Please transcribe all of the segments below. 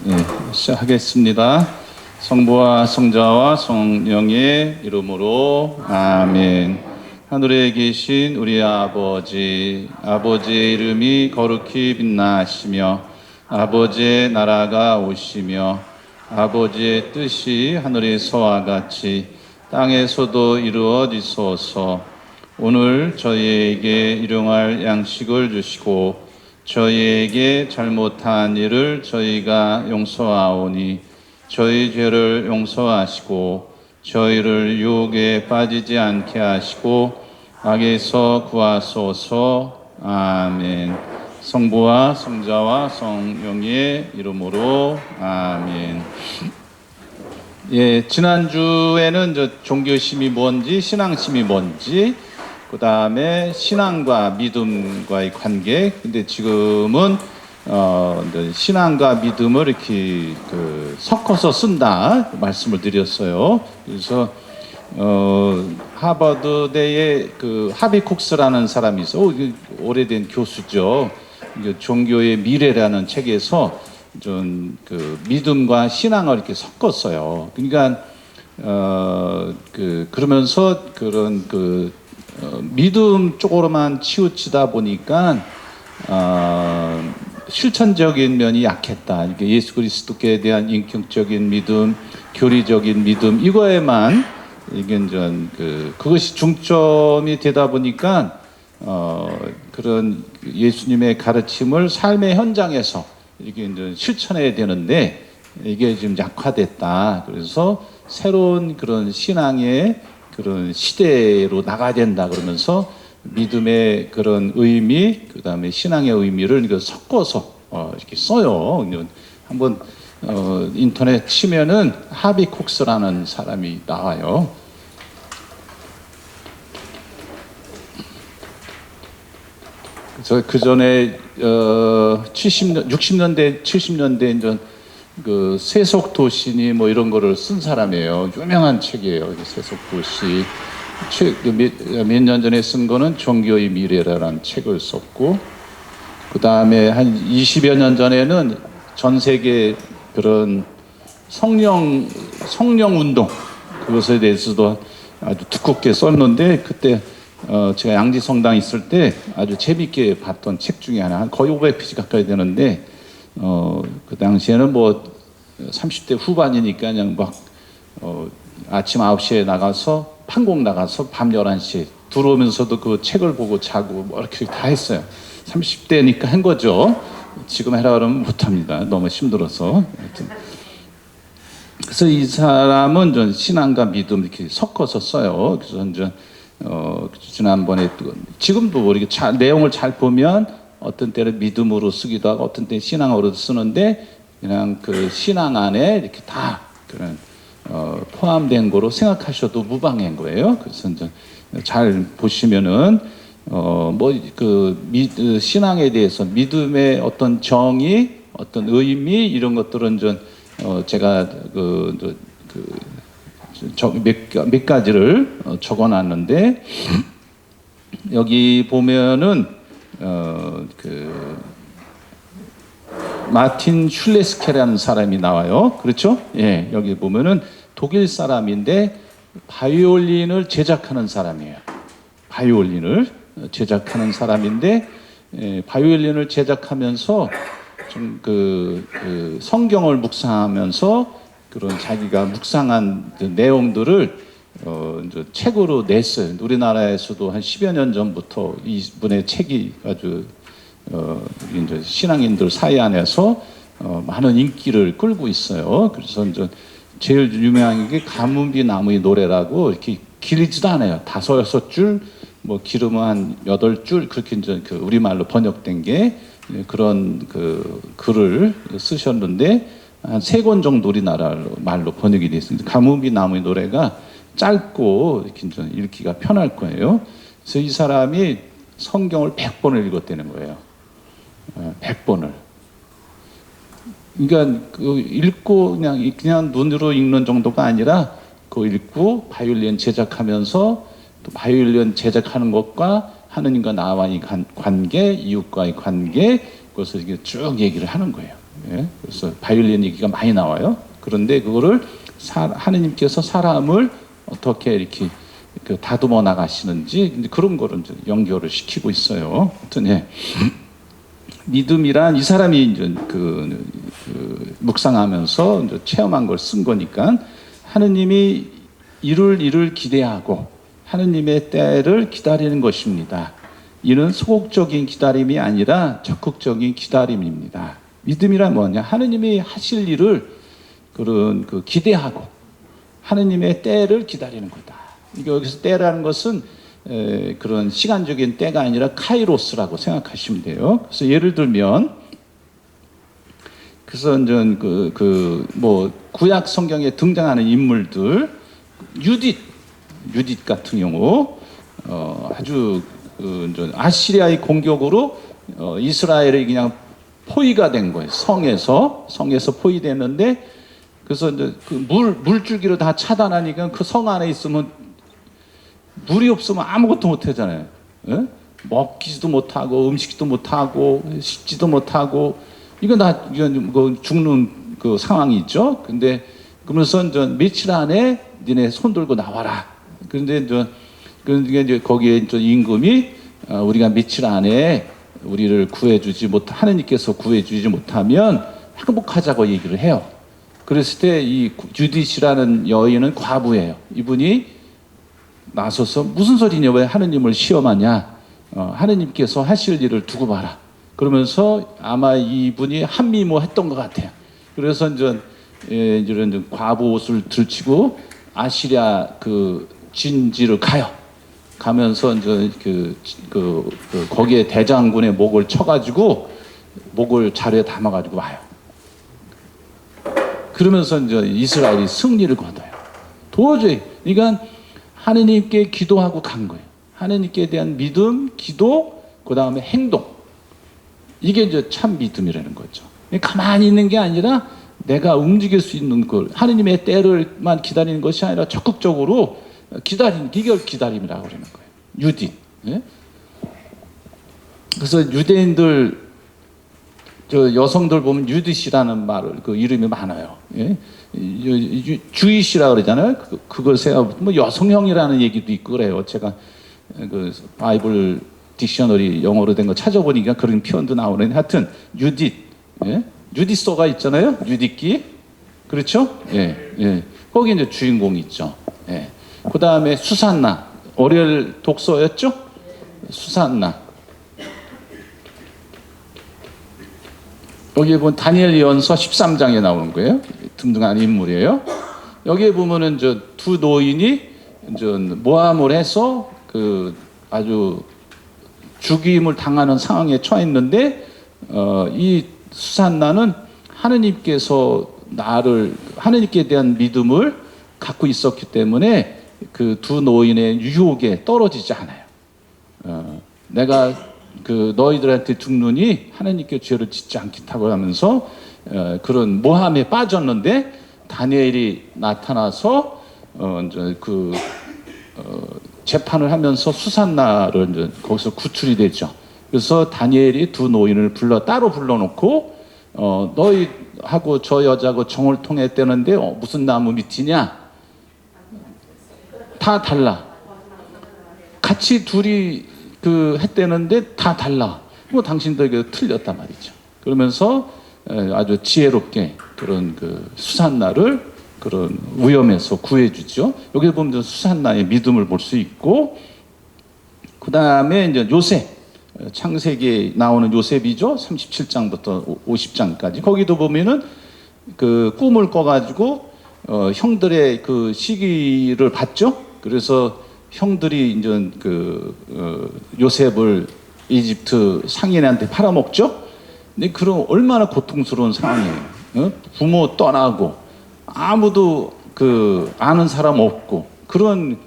네, 시작하겠습니다. 성부와 성자와 성령의 이름으로 아멘. 하늘에 계신 우리 아버지, 아버지의 이름이 거룩히 빛나시며 아버지의 나라가 오시며 아버지의 뜻이 하늘에서와 같이 땅에서도 이루어지소서. 오늘 저희에게 일용할 양식을 주시고 저희에게 잘못한 일을 저희가 용서하오니 저희 죄를 용서하시고 저희를 유혹에 빠지지 않게 하시고 악에서 구하소서. 아멘. 성부와 성자와 성령의 이름으로 아멘. 예, 지난주에는 종교심이 뭔지, 신앙심이 뭔지, 그 다음에 신앙과 믿음과의 관계. 근데 지금은 신앙과 믿음을 이렇게 섞어서 쓴다 말씀을 드렸어요. 그래서 하버드대의 하비 콕스라는 사람이 있어. 오래된 교수죠. 종교의 미래라는 책에서 좀 믿음과 신앙을 이렇게 섞었어요. 그러니까 그러면서 그런 믿음 쪽으로만 치우치다 보니까 실천적인 면이 약했다. 예수 그리스도께 대한 인격적인 믿음, 교리적인 믿음 이거에만 이게 그것이 중점이 되다 보니까 그런 예수님의 가르침을 삶의 현장에서 이게 이제 실천해야 되는데 이게 지금 약화됐다. 그래서 새로운 그런 신앙의 그런 시대로 나가야 된다 그러면서 믿음의 그런 의미, 그 다음에 신앙의 의미를 섞어서 이렇게 써요. 한번 인터넷 치면은 하비 콕스라는 사람이 나와요. 그래서 그 전에 60년대, 70년대 이제 세속 도시니 뭐 이런 거를 쓴 사람이에요. 유명한 책이에요. 세속 도시. 몇 년 전에 쓴 거는 종교의 미래라는 책을 썼고, 그 다음에 한 20여 년 전에는 전 세계 그런 성령 운동, 그것에 대해서도 아주 두껍게 썼는데, 그때 제가 양지성당 있을 때 아주 재밌게 봤던 책 중에 하나, 거의 500페이지 가까이 되는데, 그 당시에는 뭐 30대 후반이니까 그냥 막 아침 9시에 나가서 판공 나가서 밤 11시에 들어오면서도 그 책을 보고 자고 뭐 이렇게 다 했어요. 30대니까 한 거죠. 지금 해라 그러면 못합니다. 너무 힘들어서. 그래서 이 사람은 좀 신앙과 믿음 이렇게 섞어서 써요. 그래서 이제 지난번에 지금도 뭐 이렇게 내용을 잘 보면 어떤 때는 믿음으로 쓰기도 하고 어떤 때는 신앙으로 쓰는데 그냥 그 신앙 안에 이렇게 다 그런 포함된 거로 생각하셔도 무방한 거예요. 그래서 이제 잘 보시면은 신앙에 대해서 믿음의 어떤 정의, 어떤 의미 이런 것들은 좀 제가 몇 가지를 적어놨는데 여기 보면은 마틴 슐레스케라는 사람이 나와요. 그렇죠? 예, 여기 보면은 독일 사람인데 바이올린을 제작하는 사람이에요. 바이올린을 제작하는 사람인데 바이올린을 제작하면서 좀 성경을 묵상하면서 그런 자기가 묵상한 내용들을 이제 책으로 냈어요. 우리나라에서도 한 10여 년 전부터 이분의 책이 아주 이제 신앙인들 사이 안에서 많은 인기를 끌고 있어요. 그래서 이제 제일 유명한 게 가뭄비 나무의 노래라고 이렇게 길지도 않아요. 5, 6줄, 뭐 길으면 한 8줄 그렇게 이제 우리말로 번역된 게 그런 글을 쓰셨는데 한 3권 정도 우리나라 말로 번역이 됐습니다. 가뭄비 나무의 노래가 짧고 이렇게 이제 읽기가 편할 거예요. 그래서 이 사람이 성경을 100번을 읽었다는 거예요. 100번을. 그러니까 읽고 그냥 눈으로 읽는 정도가 아니라 그거 읽고 바이올린 제작하면서 또 바이올린 제작하는 것과 하느님과 나와의 관계, 이웃과의 관계, 그것을 이렇게 쭉 얘기를 하는 거예요. 예? 그래서 바이올린 얘기가 많이 나와요. 그런데 그거를 하느님께서 사람을 어떻게 이렇게 다듬어 나가시는지 그런 거를 연결을 시키고 있어요. 하여튼 예. 믿음이란 이 사람이 이제 묵상하면서 이제 체험한 걸 쓴 거니까 하느님이 이룰 일을 기대하고 하느님의 때를 기다리는 것입니다. 이는 소극적인 기다림이 아니라 적극적인 기다림입니다. 믿음이란 뭐냐? 하느님이 하실 일을 기대하고 하느님의 때를 기다리는 거다. 여기서 때라는 것은 그런 시간적인 때가 아니라 카이로스라고 생각하시면 돼요. 그래서 예를 들면, 그래서 이제 구약 성경에 등장하는 인물들, 유딧 같은 경우 아주 아시리아의 공격으로 이스라엘이 그냥 포위가 된 거예요. 성에서 포위됐는데, 그래서 이제 물줄기로 다 차단하니까 그 성 안에 있으면 물이 없으면 아무것도 못 하잖아요. 예? 먹기도 못하고 음식도 못하고 씻지도 못하고 이건 죽는 그 상황이 있죠. 근데 그러면서 이제 며칠 안에 니네 손 들고 나와라. 그런데 이제 거기에 이제 임금이 우리가 며칠 안에 우리를 하느님께서 구해주지 못하면 항복하자고 얘기를 해요. 그랬을 때 이 유딧이라는 여인은 과부예요. 이분이 나서서 무슨 소리냐, 왜 하느님을 시험하냐, 하느님께서 하실 일을 두고 봐라. 그러면서 아마 이분이 한미모했던 것 같아요. 그래서 이제 이런 과부 옷을 들치고 아시리아 진지를 가면서 이제 거기에 대장군의 목을 쳐가지고 목을 자루에 담아가지고 와요. 그러면서 이제 이스라엘이 승리를 거둬요. 도저히, 그러니까 하느님께 기도하고 간 거예요. 하느님께 대한 믿음, 기도, 그 다음에 행동. 이게 이제 참 믿음이라는 거죠. 가만히 있는 게 아니라 내가 움직일 수 있는 걸, 하느님의 때를만 기다리는 것이 아니라 적극적으로 기다리는, 이걸 기다림이라고 그러는 거예요. 유딧. 예? 그래서 유대인들, 여성들 보면 유딧이라는 말을, 이름이 많아요. 예? 주이시라고 그러잖아요. 그걸 생각하면 여성형이라는 얘기도 있고 그래요. 제가 바이블 딕셔너리 영어로 된 거 찾아보니까 그런 표현도 나오는데, 하여튼 유딧, 예? 유딧소가 있잖아요. 유딧기, 그렇죠? 예, 예. 거기 이제 주인공이 있죠. 예. 그 다음에 수산나, 오리엘 독서였죠? 수산나. 여기에 보면 다니엘 예언서 13장에 나오는 거예요. 등등한 인물이에요. 여기에 보면은 두 노인이 모함을 해서 아주 죽임을 당하는 상황에 처했는데, 이 수산나는 하느님께 대한 믿음을 갖고 있었기 때문에 그 두 노인의 유혹에 떨어지지 않아요. 내가 너희들한테 죽느니 하느님께 죄를 짓지 않겠다고 하면서 그런 모함에 빠졌는데, 다니엘이 나타나서 재판을 하면서 수산나를 이제 거기서 구출이 되죠. 그래서 다니엘이 두 노인을 따로 불러놓고 너희하고 저 여자하고 정을 통했다는데 무슨 나무 밑이냐? 다 달라. 같이 둘이 했다는데 다 달라. 당신들 틀렸단 말이죠. 그러면서 아주 지혜롭게 그런 수산나를 그런 위험에서 구해주죠. 여기 보면 수산나의 믿음을 볼 수 있고, 그 다음에 이제 요셉, 창세기에 나오는 요셉이죠. 37장부터 50장까지. 거기도 보면은 꿈을 꿔가지고 형들의 시기를 봤죠. 그래서 형들이 이제 요셉을 이집트 상인한테 팔아먹죠. 근데 그럼 얼마나 고통스러운 상황이에요. 부모 떠나고 아무도 아는 사람 없고 그런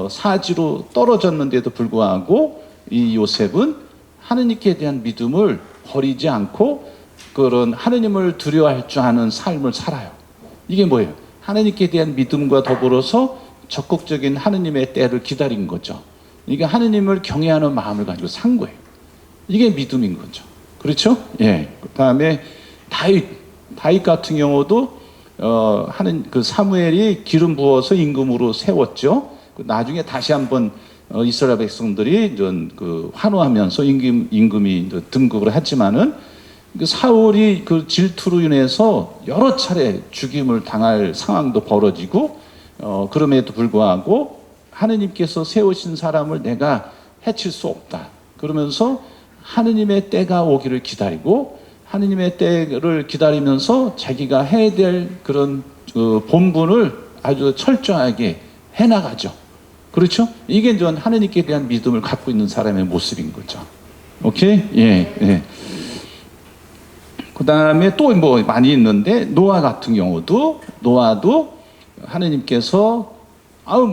사지로 떨어졌는데도 불구하고 이 요셉은 하느님께 대한 믿음을 버리지 않고 그런 하느님을 두려워할 줄 아는 삶을 살아요. 이게 뭐예요? 하느님께 대한 믿음과 더불어서 적극적인 하느님의 때를 기다린 거죠. 그러니까 하느님을 경외하는 마음을 가지고 산 거예요. 이게 믿음인 거죠. 그렇죠? 예. 그다음에 다윗 같은 경우도 하는 그 사무엘이 기름 부어서 임금으로 세웠죠. 나중에 다시 한번 이스라엘 백성들이 그 환호하면서 임금이 등극을 했지만은 그 사울이 그 질투로 인해서 여러 차례 죽임을 당할 상황도 벌어지고 그럼에도 불구하고 하느님께서 세우신 사람을 내가 해칠 수 없다. 그러면서 하느님의 때가 오기를 기다리고 하느님의 때를 기다리면서 자기가 해야 될 그런 본분을 아주 철저하게 해나가죠. 그렇죠? 이게 전 하느님께 대한 믿음을 갖고 있는 사람의 모습인 거죠. 오케이? 예, 예. 그 다음에 또 뭐 많이 있는데, 노아 같은 경우도, 노아도 하느님께서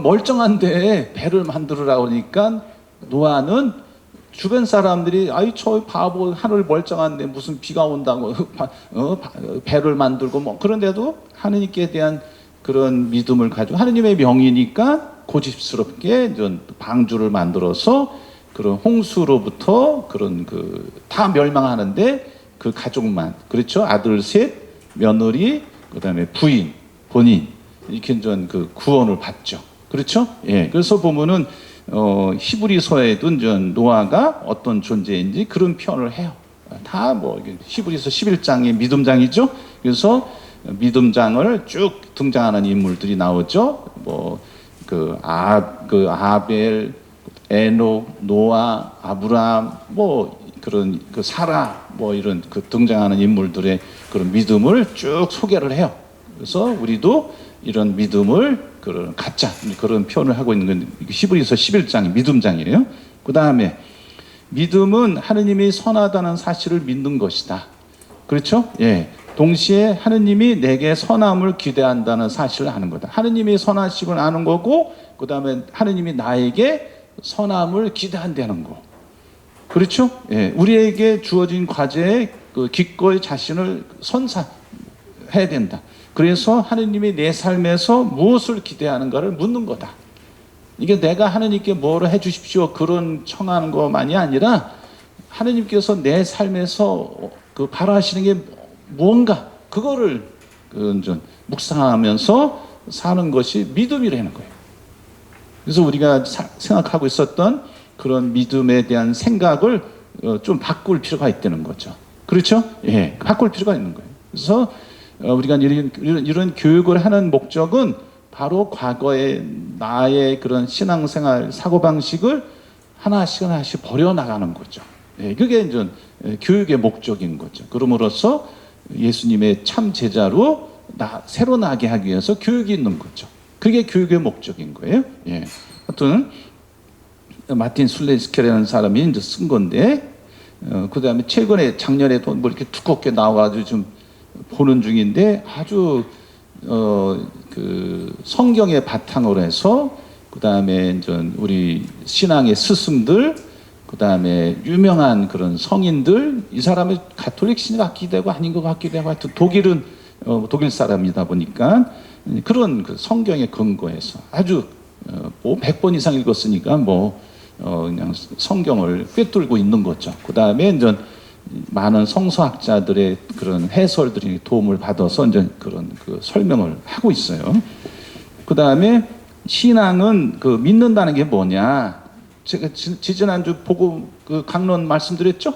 멀쩡한데 배를 만들으라고 하니까 노아는 주변 사람들이 저 바보 하늘 멀쩡한데 무슨 비가 온다고 배를 만들고 뭐 그런데도 하느님께 대한 그런 믿음을 가지고 하느님의 명이니까 고집스럽게 방주를 만들어서 그런 홍수로부터 그런 다 멸망하는데 그 가족만, 그렇죠? 아들 셋, 며느리, 그다음에 부인, 본인 이렇게 그 구원을 받죠. 그렇죠? 예. 그래서 보면은 히브리서에도 노아가 어떤 존재인지 그런 표현을 해요. 다 뭐 히브리서 11장이 믿음장이죠. 그래서 믿음장을 쭉 등장하는 인물들이 나오죠. 뭐 아벨, 에녹, 노아, 아브라함, 뭐 그런 사라, 뭐 이런 등장하는 인물들의 그런 믿음을 쭉 소개를 해요. 그래서 우리도 이런 믿음을 갖자, 그런 표현을 하고 있는 건 히브리서 11장이 믿음장이에요. 그 다음에 믿음은 하느님이 선하다는 사실을 믿는 것이다. 그렇죠? 예. 동시에 하느님이 내게 선함을 기대한다는 사실을 아는 거다. 하느님이 선하심을 아는 거고, 그 다음에 하느님이 나에게 선함을 기대한다는 거. 그렇죠? 예. 우리에게 주어진 과제에 기꺼이 자신을 선사해야 된다. 그래서 하느님이 내 삶에서 무엇을 기대하는가를 묻는 거다. 이게 내가 하느님께 뭐를 해 주십시오 그런 청하는 것만이 아니라 하느님께서 내 삶에서 바라시는 게 뭔가 그거를 묵상하면서 사는 것이 믿음이라는 거예요. 그래서 우리가 생각하고 있었던 그런 믿음에 대한 생각을 좀 바꿀 필요가 있다는 거죠. 그렇죠? 예, 바꿀 필요가 있는 거예요. 그래서 우리가 이런 교육을 하는 목적은 바로 과거의 나의 그런 신앙생활 사고방식을 하나씩 버려나가는 거죠. 예, 그게 이제 교육의 목적인 거죠. 그럼으로써 예수님의 참 제자로 새로 나게 하기 위해서 교육이 있는 거죠. 그게 교육의 목적인 거예요. 예. 하여튼 마틴 술레스케라는 사람이 이제 쓴 건데, 그 다음에 작년에도 뭐 이렇게 두껍게 나와가지고 좀 보는 중인데 아주 성경의 바탕으로 해서 그 다음에 우리 신앙의 스승들, 그 다음에 유명한 그런 성인들, 이 사람은 가톨릭 신 같기도 하고 아닌 것 같기도 하고, 하여튼 독일은 독일 사람이다 보니까 그런 성경에 근거해서 아주 뭐 100번 이상 읽었으니까 그냥 성경을 꿰뚫고 있는 거죠. 그 다음에 이제 많은 성서학자들의 그런 해설들이 도움을 받아서 이제 그런 설명을 하고 있어요. 그 다음에 신앙은 믿는다는 게 뭐냐? 제가 지지난주 보고 강론 말씀드렸죠?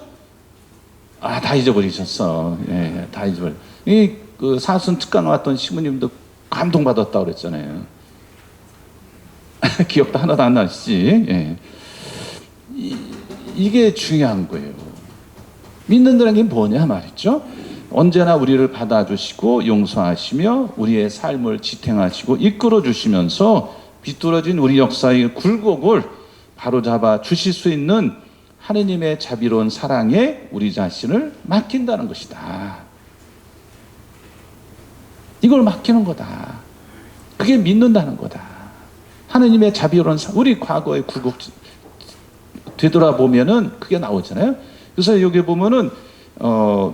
다 잊어버리셨어. 예, 다 잊어버려. 사순 특강 왔던 시부님도 감동받았다고 그랬잖아요. 기억도 하나도 안 나시지? 예. 이게 중요한 거예요. 믿는다는 게 뭐냐 말이죠. 언제나 우리를 받아주시고 용서하시며 우리의 삶을 지탱하시고 이끌어 주시면서 비뚤어진 우리 역사의 굴곡을 바로잡아 주실 수 있는 하느님의 자비로운 사랑에 우리 자신을 맡긴다는 것이다. 이걸 맡기는 거다. 그게 믿는다는 거다. 하느님의 자비로운 우리 과거의 굴곡 되돌아보면은 그게 나오잖아요. 그래서 여기 보면은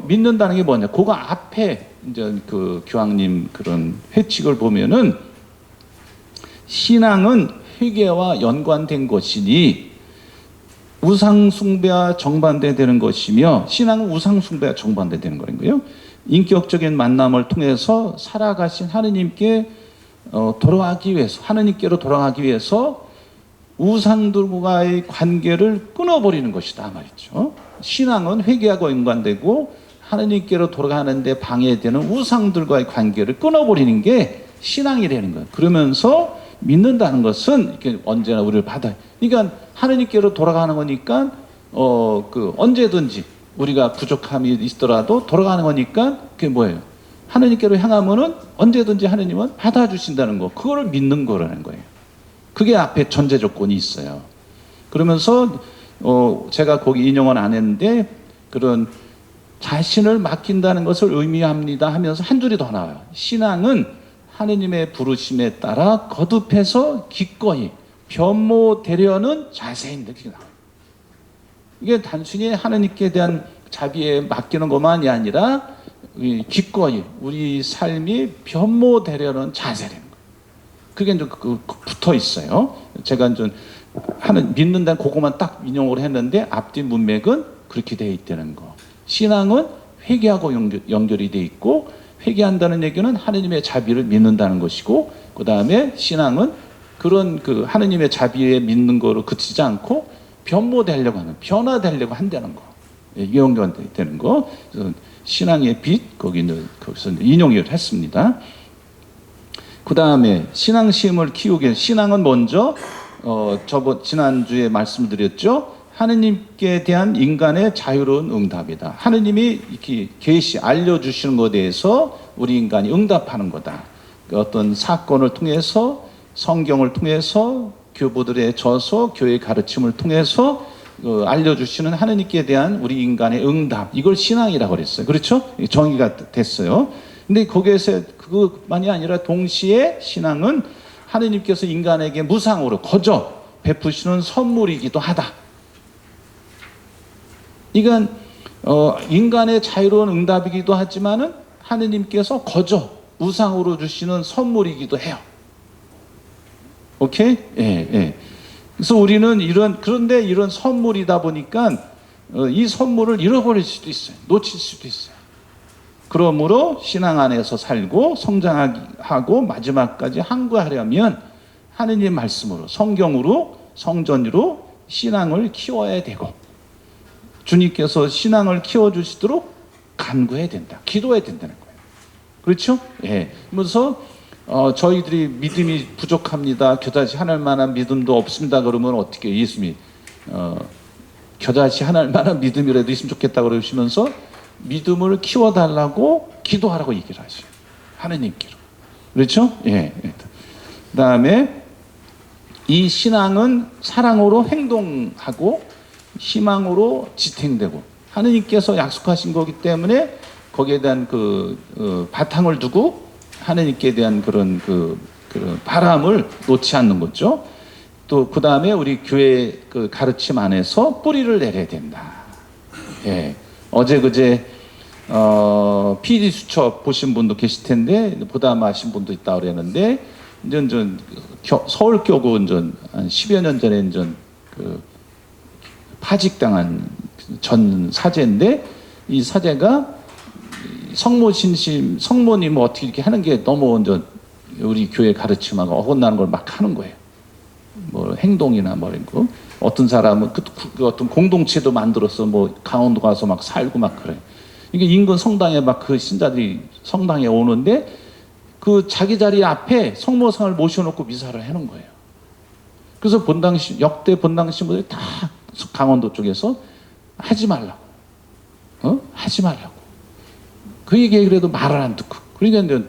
믿는다는 게 뭐냐? 그거 앞에 이제 교황님 그런 회칙을 보면은 신앙은 회개와 연관된 것이니 우상 숭배와 정반대되는 것이며, 신앙은 우상 숭배와 정반대되는 거예요. 인격적인 만남을 통해서 살아가신 하느님께 돌아가기 위해서, 하느님께로 돌아가기 위해서 우상들과의 관계를 끊어버리는 것이다 말이죠. 신앙은 회개하고 연관되고 하느님께로 돌아가는데 방해되는 우상들과의 관계를 끊어버리는 게 신앙이라는 거예요. 그러면서 믿는다는 것은 이렇게 언제나 우리를 받아요. 그러니까 하느님께로 돌아가는 거니까 언제든지 우리가 부족함이 있더라도 돌아가는 거니까 그게 뭐예요? 하느님께로 향하면은 언제든지 하느님은 받아주신다는 거, 그거를 믿는 거라는 거예요. 그게 앞에 전제 조건이 있어요. 그러면서 제가 거기 인용은 안 했는데, 그런 자신을 맡긴다는 것을 의미합니다 하면서 한 줄이 더 나와요. 신앙은 하느님의 부르심에 따라 거듭해서 기꺼이 변모되려는 자세인데, 그게 나와요. 이게 단순히 하느님께 대한 자비에 맡기는 것만이 아니라 기꺼이 우리 삶이 변모되려는 자세라는 거예요. 그게 이제 붙어 있어요. 제가 이제 믿는다는 그것만 딱 인용을 했는데 앞뒤 문맥은 그렇게 되어 있다는 거. 신앙은 회개하고 연결이 되어 있고, 회개한다는 얘기는 하느님의 자비를 믿는다는 것이고, 그 다음에 신앙은 그런 하느님의 자비에 믿는 거로 그치지 않고 변모되려고 하는, 변화되려고 한다는 거. 이게 연결되는 거. 신앙의 빛, 거기서 인용을 했습니다. 그 다음에 신앙 시험을 키우기 위해, 신앙은 먼저 지난주에 말씀드렸죠. 하느님께 대한 인간의 자유로운 응답이다. 하느님이 이렇게 알려주시는 것에 대해서 우리 인간이 응답하는 거다. 어떤 사건을 통해서, 성경을 통해서, 교부들의 저서, 교회 가르침을 통해서 알려주시는 하느님께 대한 우리 인간의 응답, 이걸 신앙이라고 그랬어요. 그렇죠? 정의가 됐어요. 근데 거기에서 그것만이 아니라 동시에 신앙은 하느님께서 인간에게 무상으로 거저 베푸시는 선물이기도 하다. 이건 인간의 자유로운 응답이기도 하지만은 하느님께서 거저 무상으로 주시는 선물이기도 해요. 오케이? 예. 그래서 우리는 그런데 이런 선물이다 보니까 이 선물을 잃어버릴 수도 있어요. 놓칠 수도 있어요. 그러므로 신앙 안에서 살고 성장하고 마지막까지 항구하려면 하느님 말씀으로, 성경으로, 성전으로 신앙을 키워야 되고, 주님께서 신앙을 키워주시도록 간구해야 된다. 기도해야 된다는 거예요. 그렇죠? 예. 그래서 저희들이 믿음이 부족합니다. 겨자씨 하늘 만한 믿음도 없습니다. 그러면 어떻게 예수님이 겨자씨 하늘 만한 믿음이라도 있으면 좋겠다 그러시면서 믿음을 키워달라고 기도하라고 얘기를 하셔요. 하느님께로. 그렇죠? 예. 그 다음에 이 신앙은 사랑으로 행동하고 희망으로 지탱되고, 하느님께서 약속하신 거기 때문에 거기에 대한 바탕을 두고 하느님께 대한 그런 바람을 놓지 않는 거죠. 또 그 다음에 우리 교회 가르침 안에서 뿌리를 내려야 된다. 예. 어제 그제 PD 수첩 보신 분도 계실 텐데 보담하신 분도 있다 그랬는데, 서울교구 한 10여 년 전에 파직당한 전 사제인데, 이 사제가 성모님 어떻게 이렇게 하는 게 너무 우리 교회 가르침하고 어긋나는 걸 막 하는 거예요. 뭐 행동이나 뭐 이런 거. 어떤 사람은 어떤 공동체도 만들어서 강원도 가서 막 살고 막 그래. 이게 인근 성당에 막 신자들이 성당에 오는데 자기 자리 앞에 성모상을 모셔놓고 미사를 하는 거예요. 그래서 역대 본당 신부들이 다 강원도 쪽에서 하지 말라고, 하지 말라고. 그 얘기 그래도 말을 안 듣고, 그러니까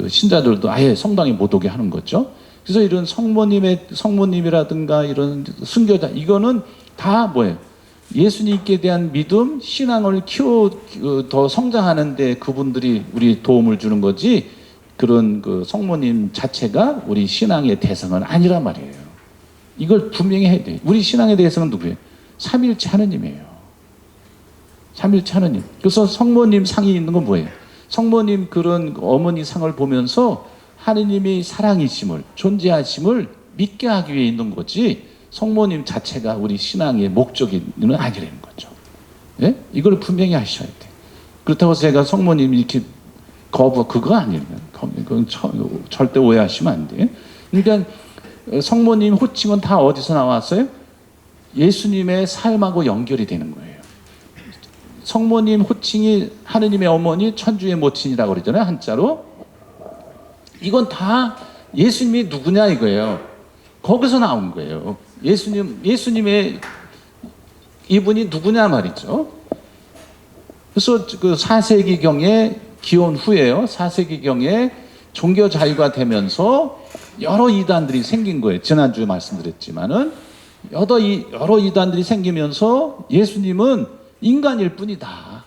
신자들도 아예 성당에 못 오게 하는 거죠. 그래서 이런 성모님이라든가 이런 순교자, 이거는 다 뭐예요? 예수님께 대한 믿음, 신앙을 더 성장하는데 그분들이 우리 도움을 주는 거지, 그런 성모님 자체가 우리 신앙의 대상은 아니란 말이에요. 이걸 분명히 해야 돼요. 우리 신앙의 대상은 누구예요? 삼위일체 하느님이에요. 삼위일체 하느님. 그래서 성모님 상이 있는 건 뭐예요? 성모님 그런 어머니 상을 보면서 하느님이 사랑이심을, 존재하심을 믿게 하기 위해 있는 거지, 성모님 자체가 우리 신앙의 목적이 아니라는 거죠. 예? 이걸 분명히 하셔야 돼. 그렇다고 제가 성모님 이렇게 그거 아니에요. 그건 절대 오해하시면 안 돼. 그러니까 성모님 호칭은 다 어디서 나왔어요? 예수님의 삶하고 연결이 되는 거예요. 성모님 호칭이 하느님의 어머니, 천주의 모친이라고 그러잖아요, 한자로. 이건 다 예수님이 누구냐 이거예요. 거기서 나온 거예요. 예수님의 이분이 누구냐 말이죠. 그래서 그 4세기경에 기원 후에요. 4세기경에 종교 자유가 되면서 여러 이단들이 생긴 거예요. 지난주에 말씀드렸지만은 여러 이단들이 생기면서 예수님은 인간일 뿐이다.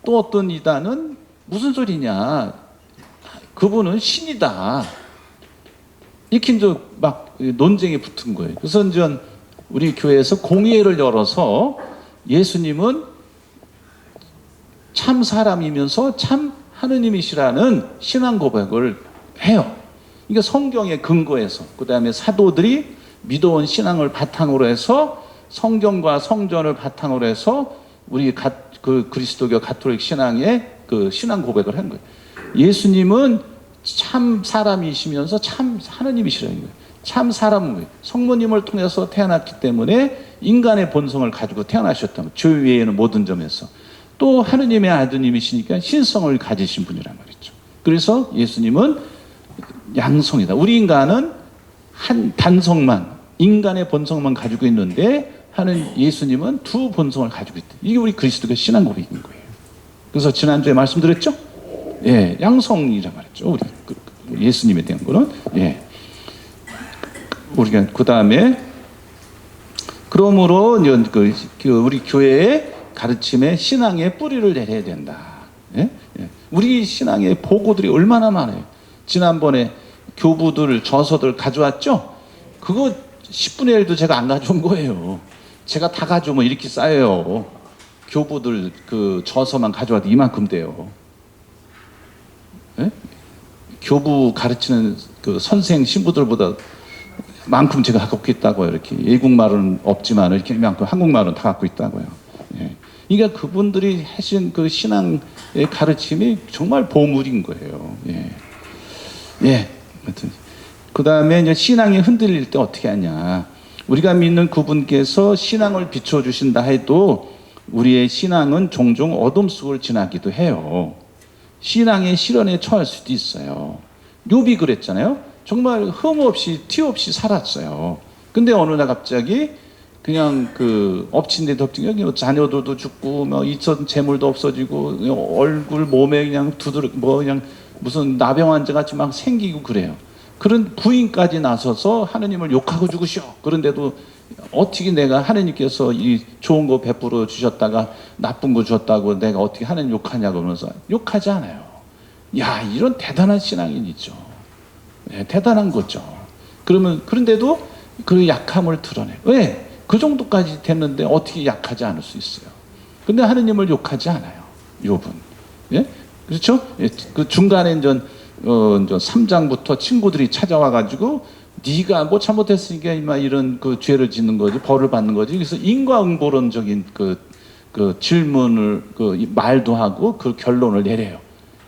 또 어떤 이단은 무슨 소리냐? 그분은 신이다. 이렇게 이제 막 논쟁이 붙은 거예요. 그래서 이제 우리 교회에서 공회를 열어서 예수님은 참 사람이면서 참 하느님이시라는 신앙 고백을 해요. 그러니까 성경의 근거에서, 그 다음에 사도들이 믿어온 신앙을 바탕으로 해서 성경과 성전을 바탕으로 해서 우리 그 그리스도교 가톨릭 신앙의 그 신앙 고백을 한 거예요. 예수님은 참 사람이시면서 참 하느님이시라는 거예요. 참 사람은 성모님을 통해서 태어났기 때문에 인간의 본성을 가지고 태어나셨다면 죄 외에는 모든 점에서 또 하느님의 아드님이시니까 신성을 가지신 분이란 말이죠. 그래서 예수님은 양성이다. 우리 인간은 한 단성만, 인간의 본성만 가지고 있는데 예수님은 두 본성을 가지고 있다. 이게 우리 그리스도의 신앙 고백인 거예요. 그래서 지난주에 말씀드렸죠? 예, 양성이란 말이죠. 우리 예수님에 대한 거는. 예. 우리가 그 다음에 그러므로 우리 교회의 가르침에 신앙의 뿌리를 내려야 된다. 예? 예. 우리 신앙의 보고들이 얼마나 많아요. 지난번에 교부들 저서들 가져왔죠? 그거 10분의 1도 제가 안 가져온 거예요. 제가 다 가져오면 이렇게 쌓여요. 교부들 그 저서만 가져와도 이만큼 돼요. 예? 교부 가르치는 그 선생 신부들보다 만큼 제가 갖고 있다고요. 이렇게 외국말은 없지만 이렇게 만큼 한국말은 다 갖고 있다고요. 예. 그러니까 그분들이 하신 그 신앙의 가르침이 정말 보물인 거예요. 예. 예. 그 다음에 이제 신앙이 흔들릴 때 어떻게 하냐. 우리가 믿는 그분께서 신앙을 비춰주신다 해도 우리의 신앙은 종종 어둠 속을 지나기도 해요. 신앙의 시련에 처할 수도 있어요. 욥이 그랬잖아요. 정말 흠 없이 티 없이 살았어요. 근데 어느 날 갑자기 그냥 그 엎친 데 덮친 게 자녀들도 죽고 뭐 있었던 재물도 없어지고 얼굴 몸에 그냥 그냥 무슨 나병 환자 같이 막 생기고 그래요. 그런 부인까지 나서서 하느님을 욕하고 죽으시오. 그런데도 어떻게 내가 하느님께서 이 좋은 거 베풀어 주셨다가 나쁜 거 주셨다고 내가 어떻게 하느님 욕하냐고 그러면서 욕하지 않아요. 야, 이런 대단한 신앙인이죠. 네, 대단한 거죠. 그런데도 그 약함을 드러내. 왜? 그 정도까지 됐는데 어떻게 약하지 않을 수 있어요? 근데 하느님을 욕하지 않아요. 욥은. 예? 그렇죠? 예, 그 중간에 이제 3장부터 친구들이 찾아와가지고 네가 뭐 잘못했으니까 이마 이런 그 죄를 짓는 거지, 벌을 받는 거지. 그래서 인과응보론적인 그 질문을 말도 하고 그 결론을 내려요.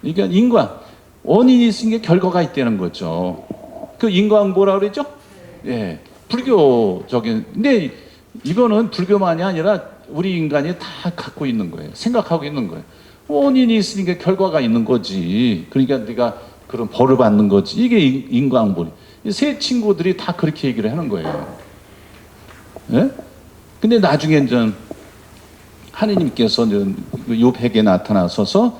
그러니까 원인이 있으니까 결과가 있다는 거죠. 그 인과응보라고 그러죠? 예. 불교적인. 근데 이거는 불교만이 아니라 우리 인간이 다 갖고 있는 거예요. 생각하고 있는 거예요. 원인이 있으니까 결과가 있는 거지. 그러니까 네가 그런 벌을 받는 거지. 이게 인과응보리. 세 친구들이 다 그렇게 얘기를 하는 거예요. 예? 근데 나중에 이제 하느님께서 욥에게 나타나셔서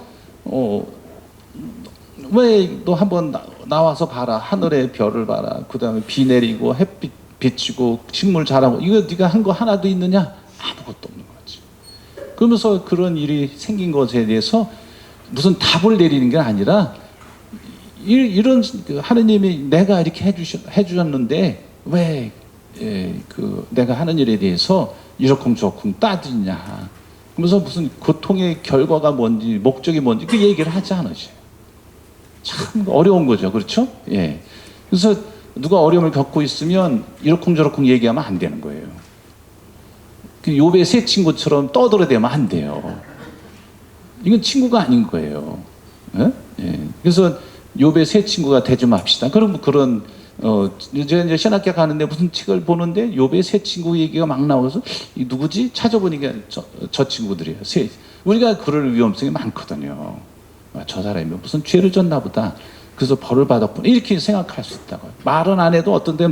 왜 너 한번 나와서 봐라. 하늘의 별을 봐라. 그 다음에 비 내리고 햇빛 비치고 식물 자라고 이거 네가 한 거 하나도 있느냐? 아무것도 없는 거지. 그러면서 그런 일이 생긴 것에 대해서 무슨 답을 내리는 게 아니라 이런 하느님이 내가 이렇게 해주셨는데 왜 내가 하는 일에 대해서 이러쿵저쿵 따지냐. 그러면서 무슨 고통의 결과가 뭔지 목적이 뭔지 그 얘기를 하지 않으셔요. 참 어려운 거죠. 그렇죠? 예. 그래서 누가 어려움을 겪고 있으면 이러쿵저러쿵 얘기하면 안 되는 거예요. 그 욥의 세 친구처럼 떠들어대면 안 돼요. 이건 친구가 아닌 거예요. 예? 예. 그래서 욥의 세 친구가 되지 맙시다. 그럼 그런 이제 신학교 가는데 무슨 책을 보는데 욥의 세 친구 얘기가 막 나와서 이 누구지? 찾아보니까 저 친구들이에요. 우리가 그럴 위험성이 많거든요. 저 사람이 무슨 죄를 졌나 보다. 그래서 벌을 받았구나. 이렇게 생각할 수 있다고요. 말은 안 해도 어떤 데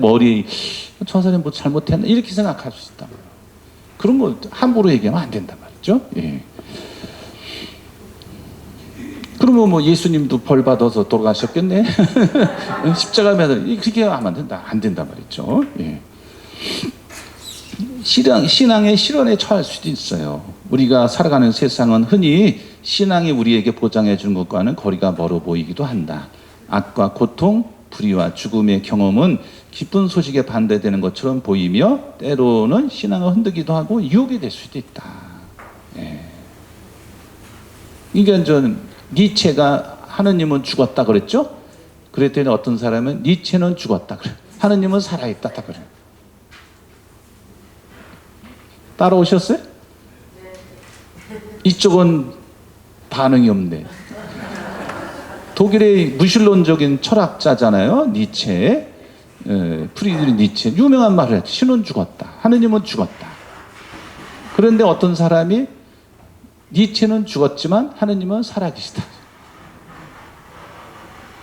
저 사람이 뭐 잘못했나 이렇게 생각할 수 있다고요. 그런 거 함부로 얘기하면 안 된단 말이죠. 예. 그러면 뭐 예수님도 벌 받아서 돌아가셨겠네. 십자가면 그렇게 하면 안 된단 말이죠. 예. 신앙의 실현에 처할 수도 있어요. 우리가 살아가는 세상은 흔히 신앙이 우리에게 보장해 주는 것과는 거리가 멀어 보이기도 한다. 악과 고통, 불의와 죽음의 경험은 기쁜 소식에 반대되는 것처럼 보이며 때로는 신앙을 흔들기도 하고 유혹이 될 수도 있다. 예. 그러니까 전 니체가 하느님은 죽었다 그랬죠? 그랬더니 어떤 사람은 니체는 죽었다 그래. 하느님은 살아있다 그래. 따라오셨어요? 이쪽은 반응이 없네. 독일의 무신론적인 철학자잖아요. 니체. 프리드리히 니체. 유명한 말을 했죠. 신은 죽었다. 하느님은 죽었다. 그런데 어떤 사람이 니체는 죽었지만 하느님은 살아계시다.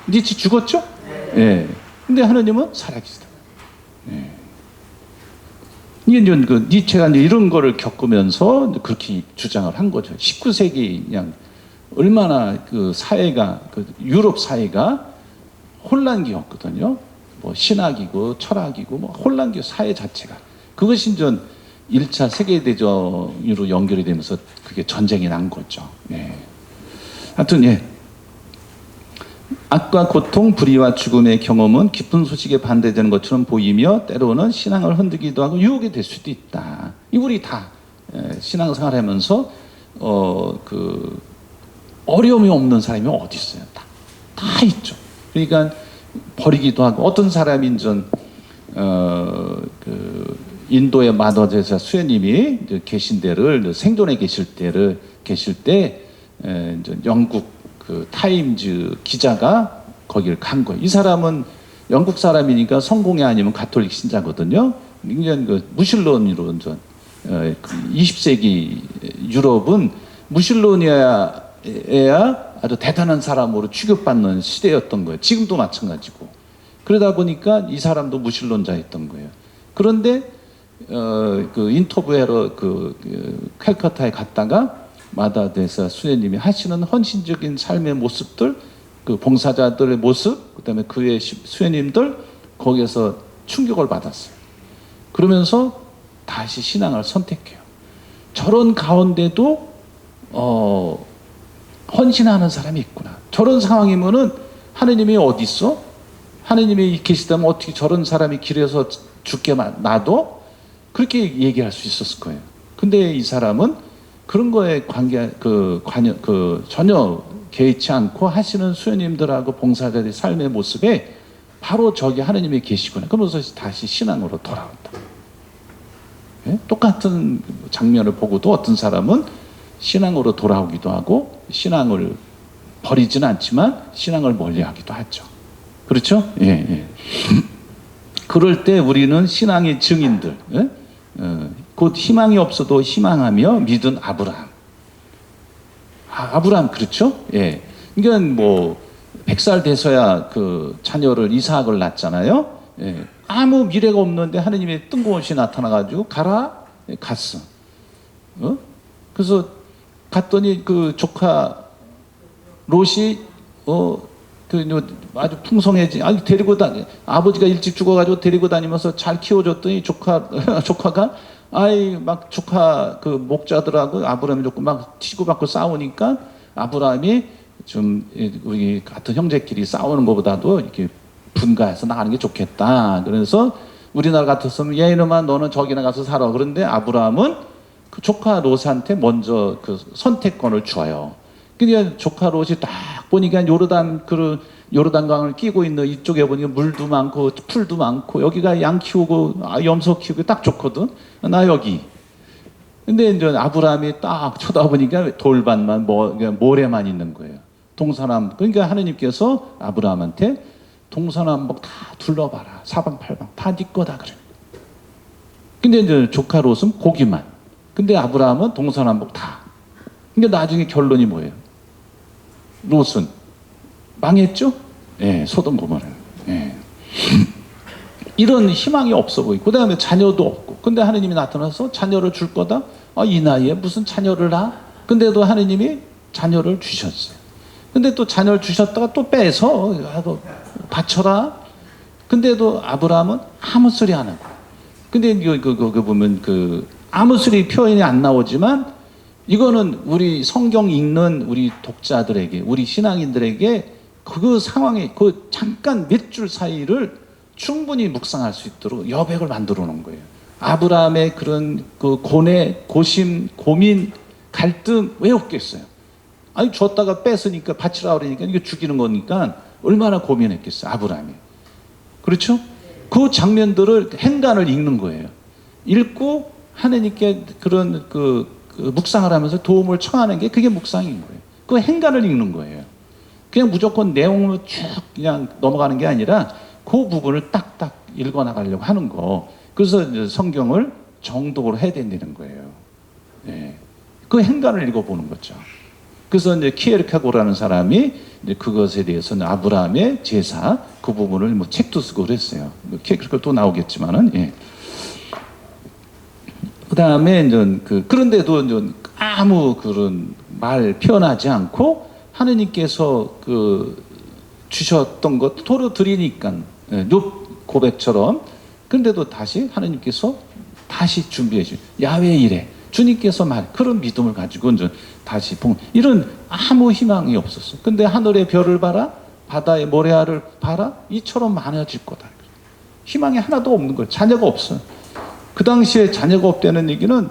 니체 죽었죠? 예. 근데 하느님은 살아계시다. 예. 이게 그 니체가 이제 이런 거를 겪으면서 그렇게 주장을 한 거죠. 19세기 그냥 얼마나 그 사회가 그 유럽 사회가 혼란기였거든요. 뭐 신학이고 철학이고 뭐 혼란기 사회 자체가 그것이 이제 1차 세계대전으로 연결이 되면서 그게 전쟁이 난 거죠. 예. 하여튼 예. 악과 고통, 불의와 죽음의 경험은 기쁜 소식에 반대되는 것처럼 보이며 때로는 신앙을 흔들기도 하고 유혹이 될 수도 있다. 이 우리 다 신앙생활하면서 그 어려움이 없는 사람이 어디 있어요? 다 있죠. 그러니까 버리기도 하고 어떤 사람이 인전 그 인도의 마더제사 수녀님이 계신 데를 생존에 계실 때 이제 영국 그 타임즈 기자가 거기를 간 거예요. 이 사람은 영국 사람이니까 성공이 아니면 가톨릭 신자거든요. 굉장히 그 무신론으로 20세기 유럽은 무신론이어야 아주 대단한 사람으로 취급받는 시대였던 거예요. 지금도 마찬가지고. 그러다 보니까 이 사람도 무신론자였던 거예요. 그런데 그 인터뷰하러 캘커타에 갔다가 마다데사 수녀님이 하시는 헌신적인 삶의 모습들, 그 봉사자들의 모습, 그다음에 그의 수녀님들 거기에서 충격을 받았어요. 그러면서 다시 신앙을 선택해요. 저런 가운데도 헌신하는 사람이 있구나. 저런 상황이면은 하느님이 어디 있어? 하느님이 계시다면 어떻게 저런 사람이 길에서 죽게 놔둬? 그렇게 얘기할 수 있었을 거예요. 근데 이 사람은 그런 거에 전혀 개의치 않고 하시는 수녀님들하고 봉사자들의 삶의 모습에 바로 저기 하느님이 계시구나. 그러면서 다시 신앙으로 돌아온다. 예? 똑같은 장면을 보고도 어떤 사람은 신앙으로 돌아오기도 하고 신앙을 버리지는 않지만 신앙을 멀리하기도 하죠. 그렇죠? 예, 예. 그럴 때 우리는 신앙의 증인들, 예? 곧 희망이 없어도 희망하며 믿은 아브라함. 아브라함 그렇죠? 예. 그러니까 뭐 100살 돼서야 그 자녀를 이삭을 낳잖아요. 예. 아무 미래가 없는데 하느님의 뜬금없이 나타나가지고 가라 갔어. 그래서 갔더니 그 조카 롯이 아주 풍성해지. 데리고 아버지가 일찍 죽어가지고 데리고 다니면서 잘 키워줬더니 조카가 막 조카 그 목자들하고 아브라함이 조금 막 치고받고 싸우니까 아브라함이 좀 우리 같은 형제끼리 싸우는 것보다도 이렇게 분가해서 나가는 게 좋겠다. 그래서 우리나라 같았으면 야 이놈아 너는 저기나 가서 살아. 그런데 아브라함은 그 조카 롯한테 먼저 그 선택권을 줘요. 그러니까 조카 롯이 딱 보니까 요르단 그 요르단강을 끼고 있는 이쪽에 보니까 물도 많고 풀도 많고 여기가 양 키우고 염소 키우고 딱 좋거든. 나 여기. 근데 이제 아브라함이 딱 쳐다보니까 돌밭만 모래만 있는 거예요. 동서남. 그러니까 하느님께서 아브라함한테 동서남북 다 둘러봐라. 사방팔방 다 네 거다 그래. 근데 이제 조카 롯은 고기만. 근데 아브라함은 동서남북 다. 그러니까 나중에 결론이 뭐예요? 롯은 망했죠? 예, 소돔 고모라. 예. 이런 희망이 없어 보이고, 그 다음에 자녀도 없고, 근데 하느님이 나타나서 자녀를 줄 거다? 이 나이에 무슨 자녀를 낳아? 근데도 하느님이 자녀를 주셨어요. 근데 또 자녀를 주셨다가 또 빼서 바쳐라. 근데도 아브라함은 아무 소리 안 하고. 근데 보면 아무 소리 표현이 안 나오지만 이거는 우리 성경 읽는 우리 독자들에게, 우리 신앙인들에게 그 상황에 그 잠깐 몇 줄 사이를 충분히 묵상할 수 있도록 여백을 만들어 놓은 거예요. 아브라함의 그런 그 고뇌, 고심, 고민, 갈등 왜 없겠어요? 아니 줬다가 뺏으니까 바치라 그러니까 이거 죽이는 거니까 얼마나 고민했겠어요, 아브라함이. 그렇죠? 그 장면들을 행간을 읽는 거예요. 읽고 하느님께 그런 묵상을 하면서 도움을 청하는 게 그게 묵상인 거예요. 그 행간을 읽는 거예요. 그냥 무조건 내용으로 쭉 그냥 넘어가는 게 아니라 그 부분을 딱딱 읽어 나가려고 하는 거. 그래서 이제 성경을 정독으로 해야 된다는 거예요. 예. 그 행간을 읽어보는 거죠. 그래서 이제 키에르케고라는 사람이 이제 그것에 대해서는 아브라함의 제사 그 부분을 뭐 책도 쓰고 그랬어요. 키에르케고 또 나오겠지만은 예. 그 다음에 이제 그런데도 이제 아무 그런 말 표현하지 않고 하느님께서 주셨던 것 토로 드리니까 욥 고백처럼 근데도 다시 하느님께서 다시 준비해 주신 야외 이래 주님께서 그런 믿음을 가지고 이제 다시 이런 아무 희망이 없었어. 근데 하늘의 별을 봐라, 바다의 모래알을 봐라, 이처럼 많아질 거다. 희망이 하나도 없는 거예요. 자녀가 없어. 그 당시에 자녀가 없다는 얘기는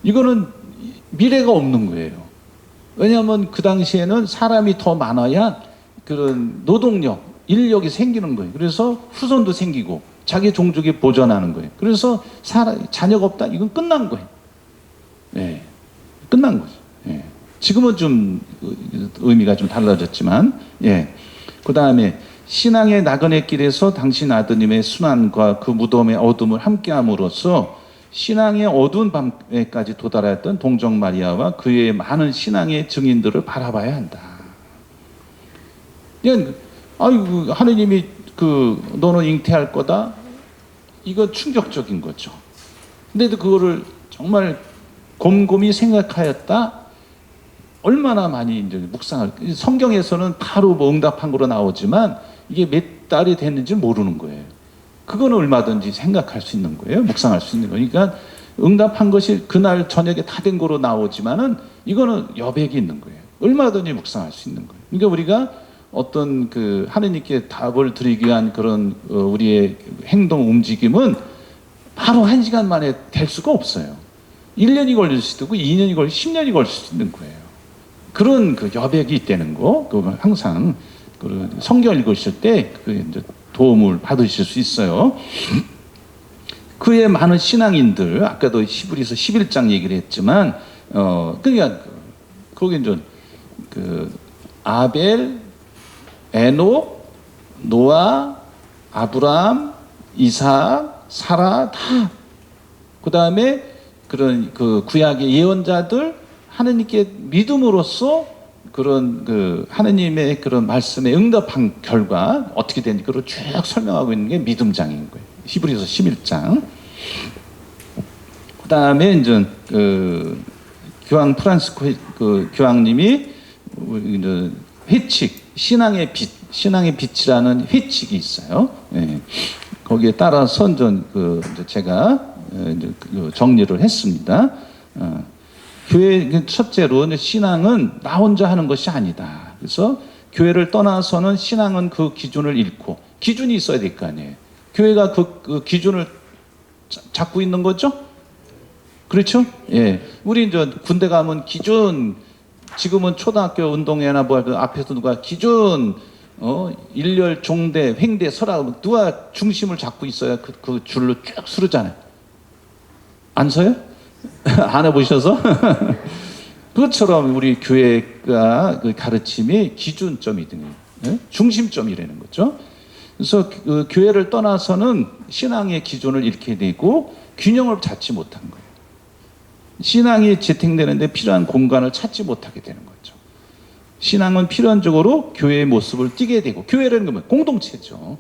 이거는 미래가 없는 거예요. 왜냐하면 그 당시에는 사람이 더 많아야 그런 노동력, 인력이 생기는 거예요. 그래서 후손도 생기고 자기 종족이 보존하는 거예요. 그래서 자녀가 없다? 이건 끝난 거예요. 예, 끝난 거죠. 예. 지금은 좀 의미가 좀 달라졌지만, 예. 그 다음에 신앙의 나그네 길에서 당신 아드님의 순환과 그 무덤의 어둠을 함께함으로써 신앙의 어두운 밤에까지 도달했던 동정 마리아와 그의 많은 신앙의 증인들을 바라봐야 한다. 그냥 아이고 하느님이 너는 잉태할 거다. 이거 충격적인 거죠. 근데도 그거를 정말 곰곰이 생각하였다. 얼마나 많이 이제 묵상할. 성경에서는 바로 뭐 응답한 거로 나오지만 이게 몇 달이 됐는지 모르는 거예요. 그거는 얼마든지 생각할 수 있는 거예요. 묵상할 수 있는 거니까 응답한 것이 그날 저녁에 다 된 거로 나오지만은 이거는 여백이 있는 거예요. 얼마든지 묵상할 수 있는 거예요. 그러니까 우리가 어떤 하느님께 답을 드리기 위한 그런 우리의 행동 움직임은 바로 1시간 만에 될 수가 없어요. 1년이 걸릴 수도 있고 2년이 걸릴 10년이 걸릴 수도 있는 거예요. 그런 여백이 있다는 거, 항상 성경 읽으실 때 이제 도움을 받으실 수 있어요. 그의 많은 신앙인들, 아까도 히브리서 11장 얘기를 했지만, 그러니까 거기 이제 아벨, 에녹, 노아, 아브라함, 이삭, 사라 다. 그 다음에 그런 구약의 예언자들 하느님께 믿음으로써 그런 하느님의 그런 말씀에 응답한 결과 어떻게 되는지 그걸 쭉 설명하고 있는 게 믿음장인 거예요. 히브리서 11장. 그 다음에 이제 교황 프란스코 교황님이 이제 회칙 신앙의 빛이라는 회칙이 있어요. 예. 거기에 따라서 이제 제가 이제 정리를 했습니다. 교회 첫째로 신앙은 나 혼자 하는 것이 아니다. 그래서 교회를 떠나서는 신앙은 그 기준을 잃고 기준이 있어야 될 거 아니에요. 교회가 그 기준을 잡고 있는 거죠. 그렇죠? 예. 우리 이제 군대 가면 기준 지금은 초등학교 운동회나 뭐 앞에서 누가 기준 일렬, 종대, 횡대, 설악 누가 중심을 잡고 있어야 그 줄로 쭉 서르잖아요. 안 서요? 안 해보셔서? 그것처럼 우리 교회가 그 가르침이 기준점이든 중심점이라는 거죠. 그래서 그 교회를 떠나서는 신앙의 기준을 잃게 되고 균형을 잡지 못한 거예요. 신앙이 재생되는데 필요한 공간을 찾지 못하게 되는 거죠. 신앙은 필연적으로 교회의 모습을 띠게 되고, 교회라는 건 공동체죠.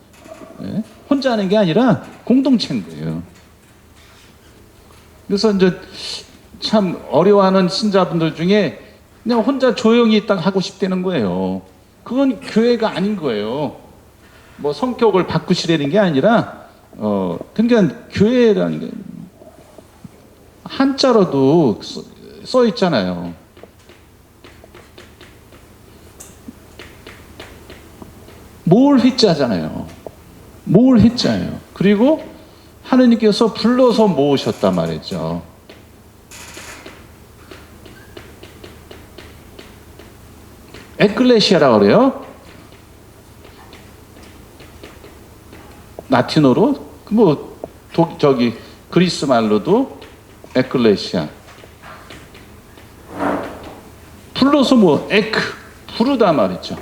혼자 하는 게 아니라 공동체인 거예요. 그래서 이제 참 어려워하는 신자분들 중에 그냥 혼자 조용히 딱 하고 싶다는 거예요. 그건 교회가 아닌 거예요. 뭐 성격을 바꾸시라는 게 아니라 그러니까 교회라는 게 한자로도 써 있잖아요. 모을 회자잖아요. 모을 회자예요. 그리고 하느님께서 불러서 모으셨단 말이죠. 에클레시아라고 그래요. 라틴어로 뭐 저기 그리스 말로도 에클레시아. 불러서 뭐 에크 부르다 말이죠.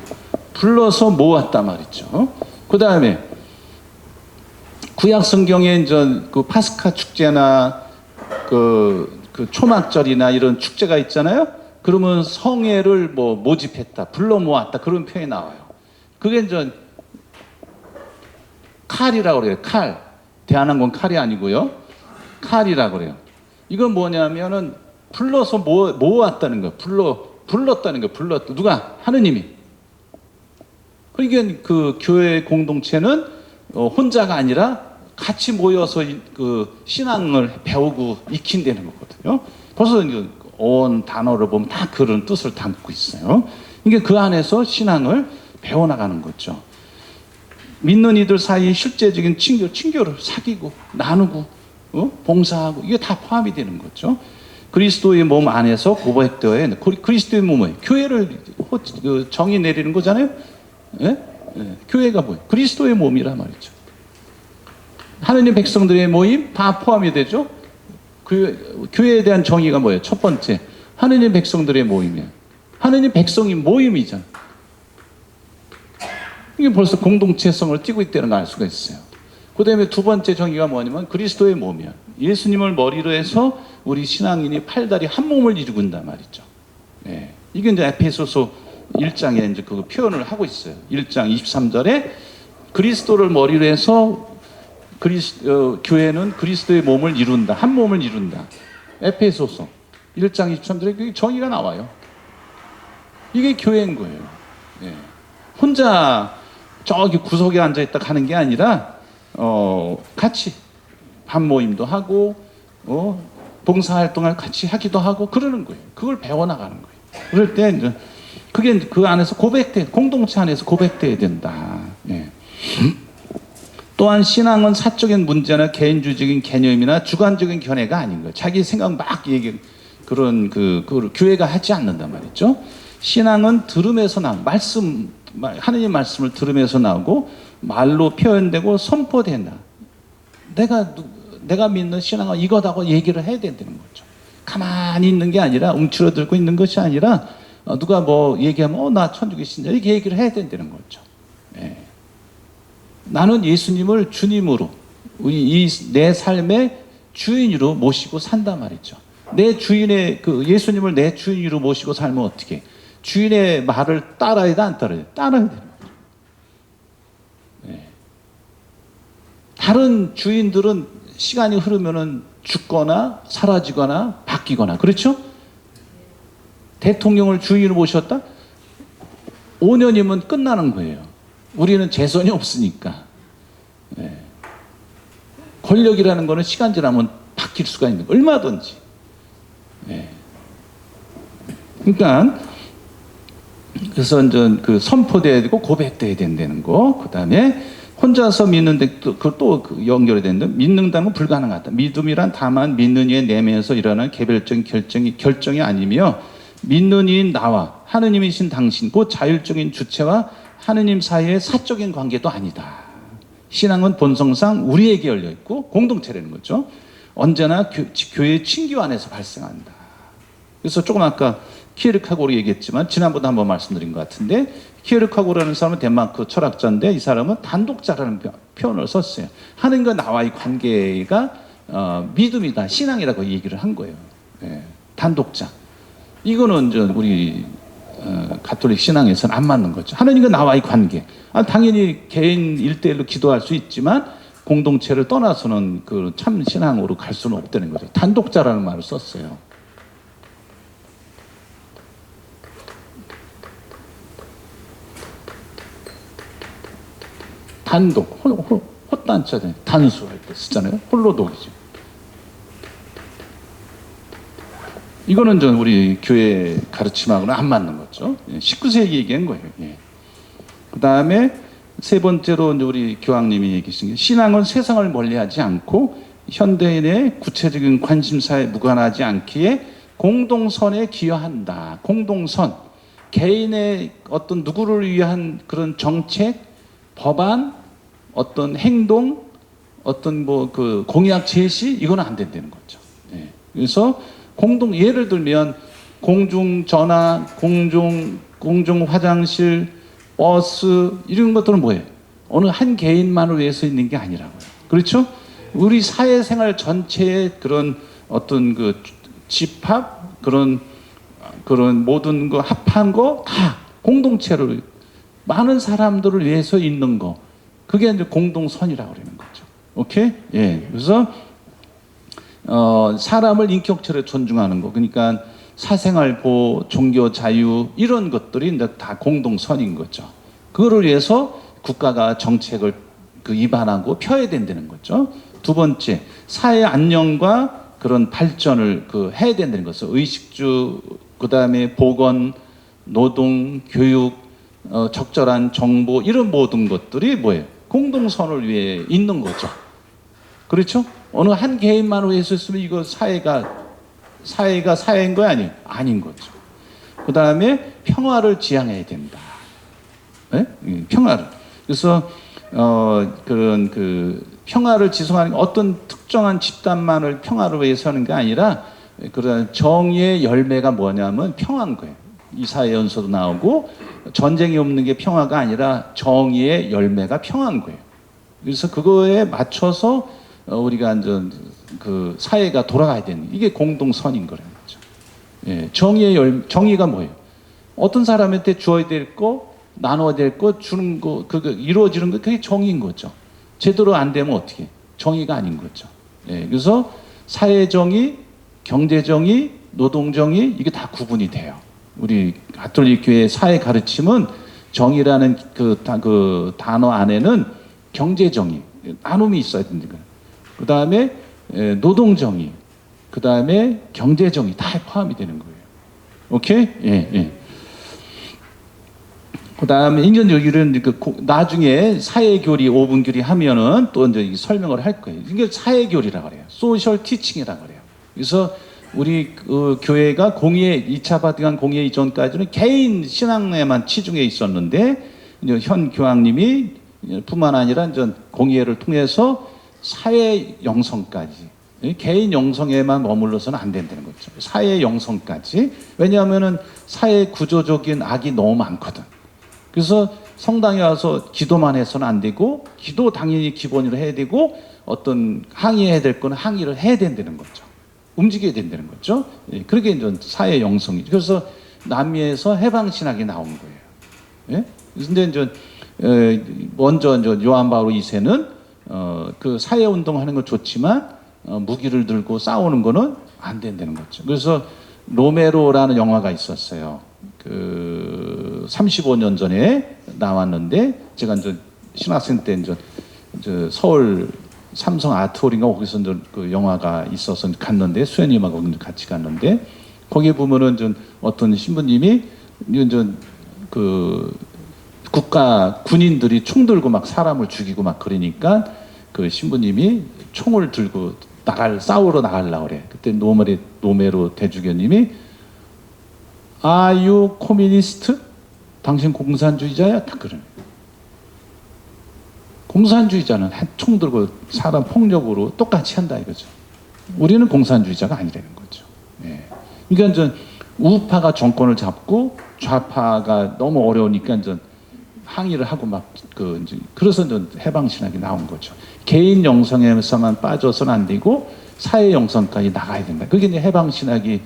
불러서 모았다 말이죠. 그 다음에 구약 성경에 이제 그 파스카 축제나 그 초막절이나 이런 축제가 있잖아요. 그러면 성회를 뭐 모집했다, 불러 모았다 그런 표현이 나와요. 그게 이제 칼이라고 그래요. 칼. 대한항공 칼이 아니고요. 칼이라고 그래요. 이건 뭐냐면은 불러서 모았다는 거예요. 불렀다는 거예요. 누가? 하느님이. 그러니까 그 교회 공동체는 혼자가 아니라 같이 모여서 그 신앙을 배우고 익힌다는 거거든요. 벌써 온 단어를 보면 다 그런 뜻을 담고 있어요. 이게 그 안에서 신앙을 배워나가는 거죠. 믿는 이들 사이에 실제적인 친교를 사귀고 나누고 봉사하고 이게 다 포함이 되는 거죠. 그리스도의 몸 안에서 고백되어야 그리스도의 몸을 교회를 정의 내리는 거잖아요. 예? 예. 교회가 뭐예요? 그리스도의 몸이란 말이죠. 하느님 백성들의 모임 다 포함이 되죠. 교회에 대한 정의가 뭐예요? 첫 번째, 하느님 백성들의 모임이에요. 하느님 백성이 모임이잖아요. 이게 벌써 공동체성을 띠고 있다는 걸 알 수가 있어요. 그 다음에 두 번째 정의가 뭐냐면 그리스도의 몸이야. 예수님을 머리로 해서 우리 신앙인이 팔다리 한 몸을 이루고 있단 말이죠. 네. 이게 이제 에페소서 1장에 이제 그 표현을 하고 있어요. 1장 23절에 그리스도를 머리로 해서 교회는 그리스도의 몸을 이룬다. 한 몸을 이룬다. 에페소서 1장 23절에 정의가 나와요. 이게 교회인 거예요. 네. 혼자 저기 구석에 앉아있다 가는 게 아니라 같이 반 모임도 하고 봉사활동을 같이 하기도 하고 그러는 거예요. 그걸 배워나가는 거예요. 그럴 때 이제 그게 그 안에서 공동체 안에서 고백돼야 된다. 예. 또한 신앙은 사적인 문제나 개인주의적인 개념이나 주관적인 견해가 아닌 거예요. 자기 생각 막 그런 그걸 교회가 하지 않는단 말이죠. 신앙은 들음에서 하느님 말씀을 들으면서 나오고 말로 표현되고 선포된다. 내가 믿는 신앙은 이거다고 얘기를 해야 된다는 거죠. 가만히 있는 게 아니라 움츠러들고 있는 것이 아니라 누가 뭐 얘기하면 나 천주교 신자 이렇게 얘기를 해야 된다는 거죠. 네. 나는 예수님을 주님으로 내 삶의 주인으로 모시고 산단 말이죠. 내 주인의 예수님을 내 주인으로 모시고 살면 어떻게 해? 주인의 말을 따라야 돼, 안 따라야 돼? 따라야 되는 거죠. 네. 다른 주인들은 시간이 흐르면은 죽거나 사라지거나 바뀌거나 그렇죠? 대통령을 주인으로 모셨다? 5년이면 끝나는 거예요. 우리는 재선이 없으니까. 네. 권력이라는 거는 시간 지나면 바뀔 수가 있는 거예요. 얼마든지. 네. 그러니까 그래서 이제 선포돼야 되고 고백돼야 된다는 거. 그 다음에 혼자서 믿는데 또 연결이 되는데 믿는다는 건 불가능하다. 믿음이란 다만 믿는 이의 내면에서 일어나는 개별적인 결정이 아니며 믿는 이인 나와 하느님이신 당신 곧 자율적인 주체와 하느님 사이의 사적인 관계도 아니다. 신앙은 본성상 우리에게 열려 있고 공동체라는 거죠. 언제나 교회의 친교 안에서 발생한다. 그래서 조금 아까 키에르카고르 얘기했지만 지난번에 한번 말씀드린 것 같은데, 키에르카고르라는 사람은 덴마크 철학자인데 이 사람은 단독자라는 표현을 썼어요. 하느님과 나와의 관계가 믿음이다, 신앙이라고 얘기를 한 거예요. 예, 단독자. 이거는 우리 가톨릭 신앙에서는 안 맞는 거죠. 하느님과 나와의 관계. 당연히 개인 1대1로 기도할 수 있지만 공동체를 떠나서는 그 참 신앙으로 갈 수는 없다는 거죠. 단독자라는 말을 썼어요. 단독, 헛단자잖아요. 단수할 때 쓰잖아요. 홀로독이죠. 이거는 우리 교회 가르침하고는 안 맞는 거죠. 19세기 얘기한 거예요. 예. 그 다음에 세 번째로 우리 교황님이 얘기하신 게, 신앙은 세상을 멀리하지 않고 현대인의 구체적인 관심사에 무관하지 않기에 공동선에 기여한다. 공동선, 개인의 어떤 누구를 위한 그런 정책, 법안, 어떤 행동, 어떤 그 공약 제시, 이건 안 된다는 거죠. 예. 그래서 예를 들면 공중전화, 공중 화장실, 버스, 이런 것들은 뭐예요? 어느 한 개인만을 위해서 있는 게 아니라고요. 그렇죠? 우리 사회생활 전체의 그런 어떤 그 집합, 그런 모든 거 합한 거 다 공동체를, 많은 사람들을 위해서 있는 거, 그게 이제 공동선이라고 그러는 거죠. 오케이? 예. 그래서 사람을 인격체로 존중하는 거, 그러니까 사생활 보호, 종교 자유, 이런 것들이 이제 다 공동선인 거죠. 그거를 위해서 국가가 정책을 입안하고 펴야 된다는 거죠. 두 번째, 사회 안녕과 그런 발전을 해야 된다는 거죠. 의식주, 그 다음에 보건, 노동, 교육, 적절한 정보, 이런 모든 것들이 뭐예요? 공동선을 위해 있는 거죠. 그렇죠? 어느 한 개인만 위해서 있으면 이거 사회가 사회인 거 아니에요? 아닌 거죠. 그 다음에 평화를 지향해야 된다. 네? 평화를. 그래서 그런 평화를 지속하는, 어떤 특정한 집단만을 평화를 위해서 하는 게 아니라, 그런 정의의 열매가 뭐냐면 평화인 거예요. 이사야연서도 나오고, 전쟁이 없는 게 평화가 아니라 정의의 열매가 평화인 거예요. 그래서 그거에 맞춰서 우리가 그 사회가 돌아가야 되는, 이게 공동선인 거라는 거죠. 예, 정의가 뭐예요? 어떤 사람한테 주어야 될 거, 나눠야 될 거, 주는 거, 그게 이루어지는 거, 그게 정의인 거죠. 제대로 안 되면 어떻게? 정의가 아닌 거죠. 예, 그래서 사회 정의, 경제 정의, 노동 정의, 이게 다 구분이 돼요. 우리 가톨릭 교회 사회 가르침은 정의라는 그 단어 안에는 경제 정의, 나눔이 있어야 되는 거예요. 그 다음에 노동 정의, 그 다음에 경제 정의, 다 포함이 되는 거예요. 오케이? 예, 예. 그 다음에 인전 여기는 나중에 사회교리, 5분 교리 하면은 또 이제 설명을 할 거예요. 이게 사회교리라고 그래요. 소셜 티칭이라고 그래요. 그래서 우리 교회가 2차 바티칸 공의회 이전까지는 개인 신앙에만 치중해 있었는데, 이제 현 교황님이 뿐만 아니라 이제 공의회를 통해서 사회 영성까지, 개인 영성에만 머물러서는 안 된다는 거죠. 사회 영성까지. 왜냐하면은 사회 구조적인 악이 너무 많거든. 그래서 성당에 와서 기도만 해서는 안 되고, 기도 당연히 기본으로 해야 되고, 어떤 항의해야 될 거는 항의를 해야 된다는 거죠. 움직여야 된다는 거죠. 예, 그렇게 이제 사회 영성이죠. 그래서 남미에서 해방신학이 나온 거예요. 예? 근데 이제 먼저 요한 바오로 2세는 그 사회 운동하는 건 좋지만 무기를 들고 싸우는 거는 안 된다는 거죠. 그래서 로메로라는 영화가 있었어요. 35년 전에 나왔는데, 제가 이제 신학생 때 이제 서울 삼성 아트홀인가 거기서 이제 그 영화가 있어서 갔는데, 수현님하고 같이 갔는데, 거기에 보면은 좀 어떤 신부님이 이제 군인들이 총 들고 막 사람을 죽이고 막 그러니까 그 신부님이 총을 들고 싸우러 나가려고 그래. 그때 노메로 대주교님이 Are you communist? 당신 공산주의자야? 딱 그러네. 공산주의자는 총 들고 사람 폭력으로 똑같이 한다 이거죠. 우리는 공산주의자가 아니라는 거죠. 예. 그러니까 전 우파가 정권을 잡고 좌파가 너무 어려우니까 이제 항의를 하고 그래서 이제 해방신학이 나온 거죠. 개인 영성에서만 빠져서는 안 되고 사회 영성까지 나가야 된다. 그게 이제 해방신학이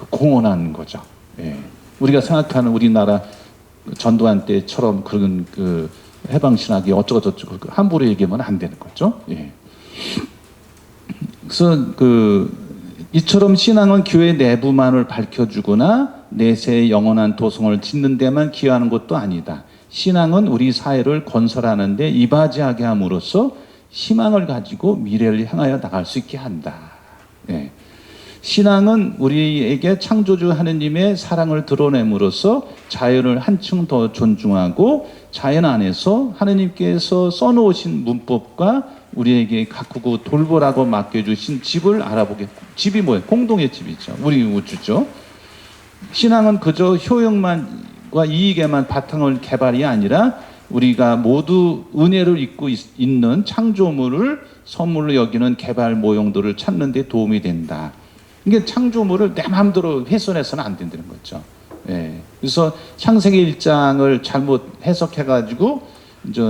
공언하는 거죠. 예. 우리가 생각하는 우리나라 전두환 때처럼 그런 해방신학이 어쩌고저쩌고 함부로 얘기하면 안 되는 거죠. 예. 그래서 이처럼 신앙은 교회 내부만을 밝혀주거나 내세의 영원한 도성을 짓는 데만 기여하는 것도 아니다. 신앙은 우리 사회를 건설하는 데 이바지하게 함으로써 희망을 가지고 미래를 향하여 나갈 수 있게 한다. 예. 신앙은 우리에게 창조주 하느님의 사랑을 드러냄으로써 자연을 한층 더 존중하고 자연 안에서 하느님께서 써놓으신 문법과 우리에게 가꾸고 돌보라고 맡겨주신 집을 알아보게. 집이 뭐예요? 공동의 집이죠. 우리 우주죠. 신앙은 그저 효용만과 이익에만 바탕을 개발이 아니라 우리가 모두 은혜를 입고 있는 창조물을 선물로 여기는 개발 모형들을 찾는 데 도움이 된다. 이게 창조물을 내 마음대로 훼손해서는 안 된다는 거죠. 예. 그래서 창세기 1장을 잘못 해석해가지고 이제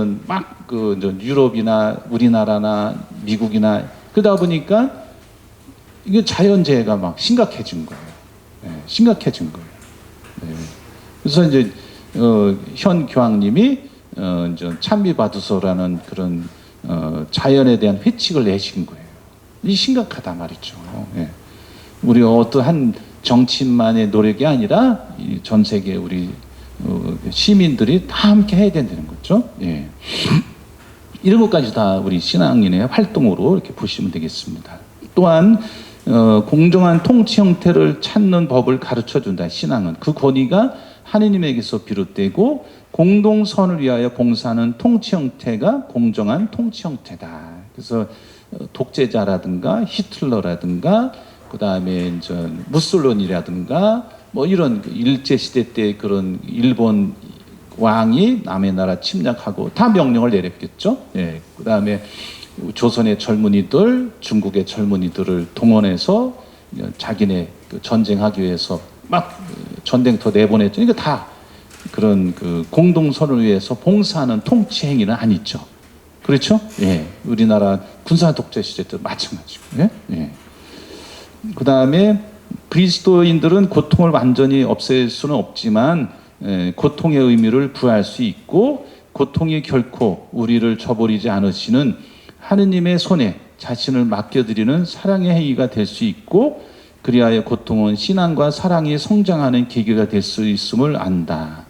유럽이나 우리나라나 미국이나 그러다 보니까 이게 자연재해가 막 심각해진 거예요. 예. 심각해진 거예요. 예. 그래서 이제 현 교황님이 이제 찬미받으소라는 그런 자연에 대한 회칙을 내신 거예요. 이 심각하다 말이죠. 예. 우리 어떠한 정치인만의 노력이 아니라 전 세계 우리 시민들이 다 함께 해야 된다는 거죠. 예. 이런 것까지 다 우리 신앙인의 활동으로 이렇게 보시면 되겠습니다. 또한 공정한 통치 형태를 찾는 법을 가르쳐 준다. 신앙은 그 권위가 하느님에게서 비롯되고 공동선을 위하여 봉사하는 통치 형태가 공정한 통치 형태다. 그래서 독재자라든가 히틀러라든가 그 다음에 이제 무솔로니라든가 뭐 이런 일제 시대 때 그런 일본 왕이 남의 나라 침략하고 다 명령을 내렸겠죠. 예. 그 다음에 조선의 젊은이들, 중국의 젊은이들을 동원해서 자기네 전쟁하기 위해서 막 전쟁터 내보냈죠. 이거 다 그런 공동선을 위해서 봉사하는 통치 행위는 아니죠. 그렇죠? 예. 우리나라 군사 독재 시대 때 마찬가지고. 예. 예. 그 다음에 그리스도인들은 고통을 완전히 없앨 수는 없지만 고통의 의미를 부여할 수 있고 고통이 결코 우리를 저버리지 않으시는 하느님의 손에 자신을 맡겨드리는 사랑의 행위가 될 수 있고 그리하여 고통은 신앙과 사랑이 성장하는 계기가 될 수 있음을 안다.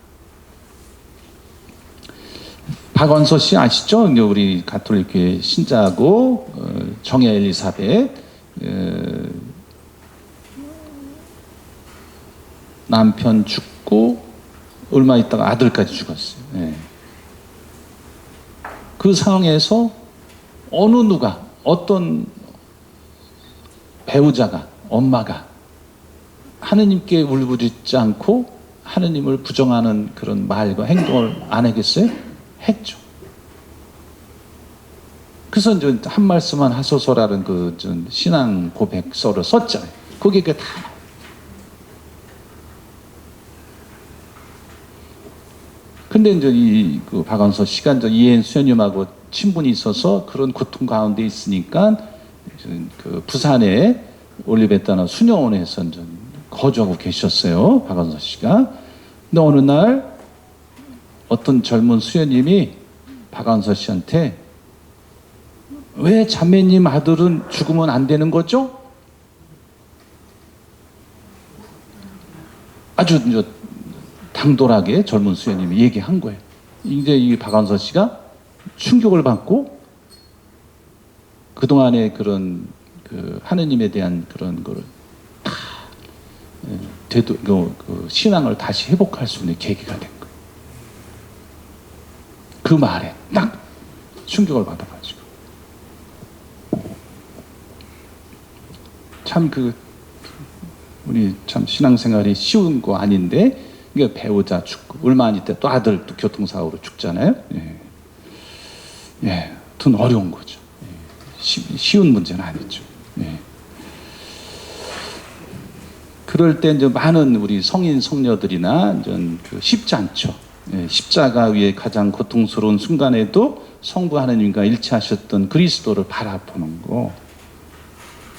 박원서 씨 아시죠? 우리 가톨릭교회 신자고 정예 엘리사벳 남편 죽고 얼마 있다가 아들까지 죽었어요. 예. 그 상황에서 어느 누가 어떤 배우자가 엄마가 하느님께 울부짖지 않고 하느님을 부정하는 그런 말과 행동을 안 하겠어요? 했죠. 그래서 이제 한 말씀만 하소서라는 신앙 고백서를 썼잖아요. 거기에 다 근데 이제 박원서 씨가 이제 이혜인 수녀님하고 친분이 있어서 그런 고통 가운데 있으니까 부산에 올리베타나 수녀원에서 이제 거주하고 계셨어요. 박원서 씨가. 근데 어느 날 어떤 젊은 수녀님이 박원서 씨한테 왜 자매님 아들은 죽으면 안 되는 거죠? 아주 이제 당돌하게 젊은 수녀님이 얘기한 거예요. 이제 이 박원서 씨가 충격을 받고 그동안의 그런 하느님에 대한 그런 거를 다 신앙을 다시 회복할 수 있는 계기가 된 거예요. 그 말에 딱 충격을 받아가지고 참 우리 참 신앙생활이 쉬운 거 아닌데 이게 배우자 죽고 얼마 안 있다 또 아들 또 교통사고로 죽잖아요. 예. 예, 돈 어려운 거죠. 예, 쉬운 문제는 아니죠. 예. 그럴 때 이제 많은 우리 성인 성녀들이나 쉽지 않죠. 예, 십자가 위에 가장 고통스러운 순간에도 성부 하나님과 일치하셨던 그리스도를 바라보는 거.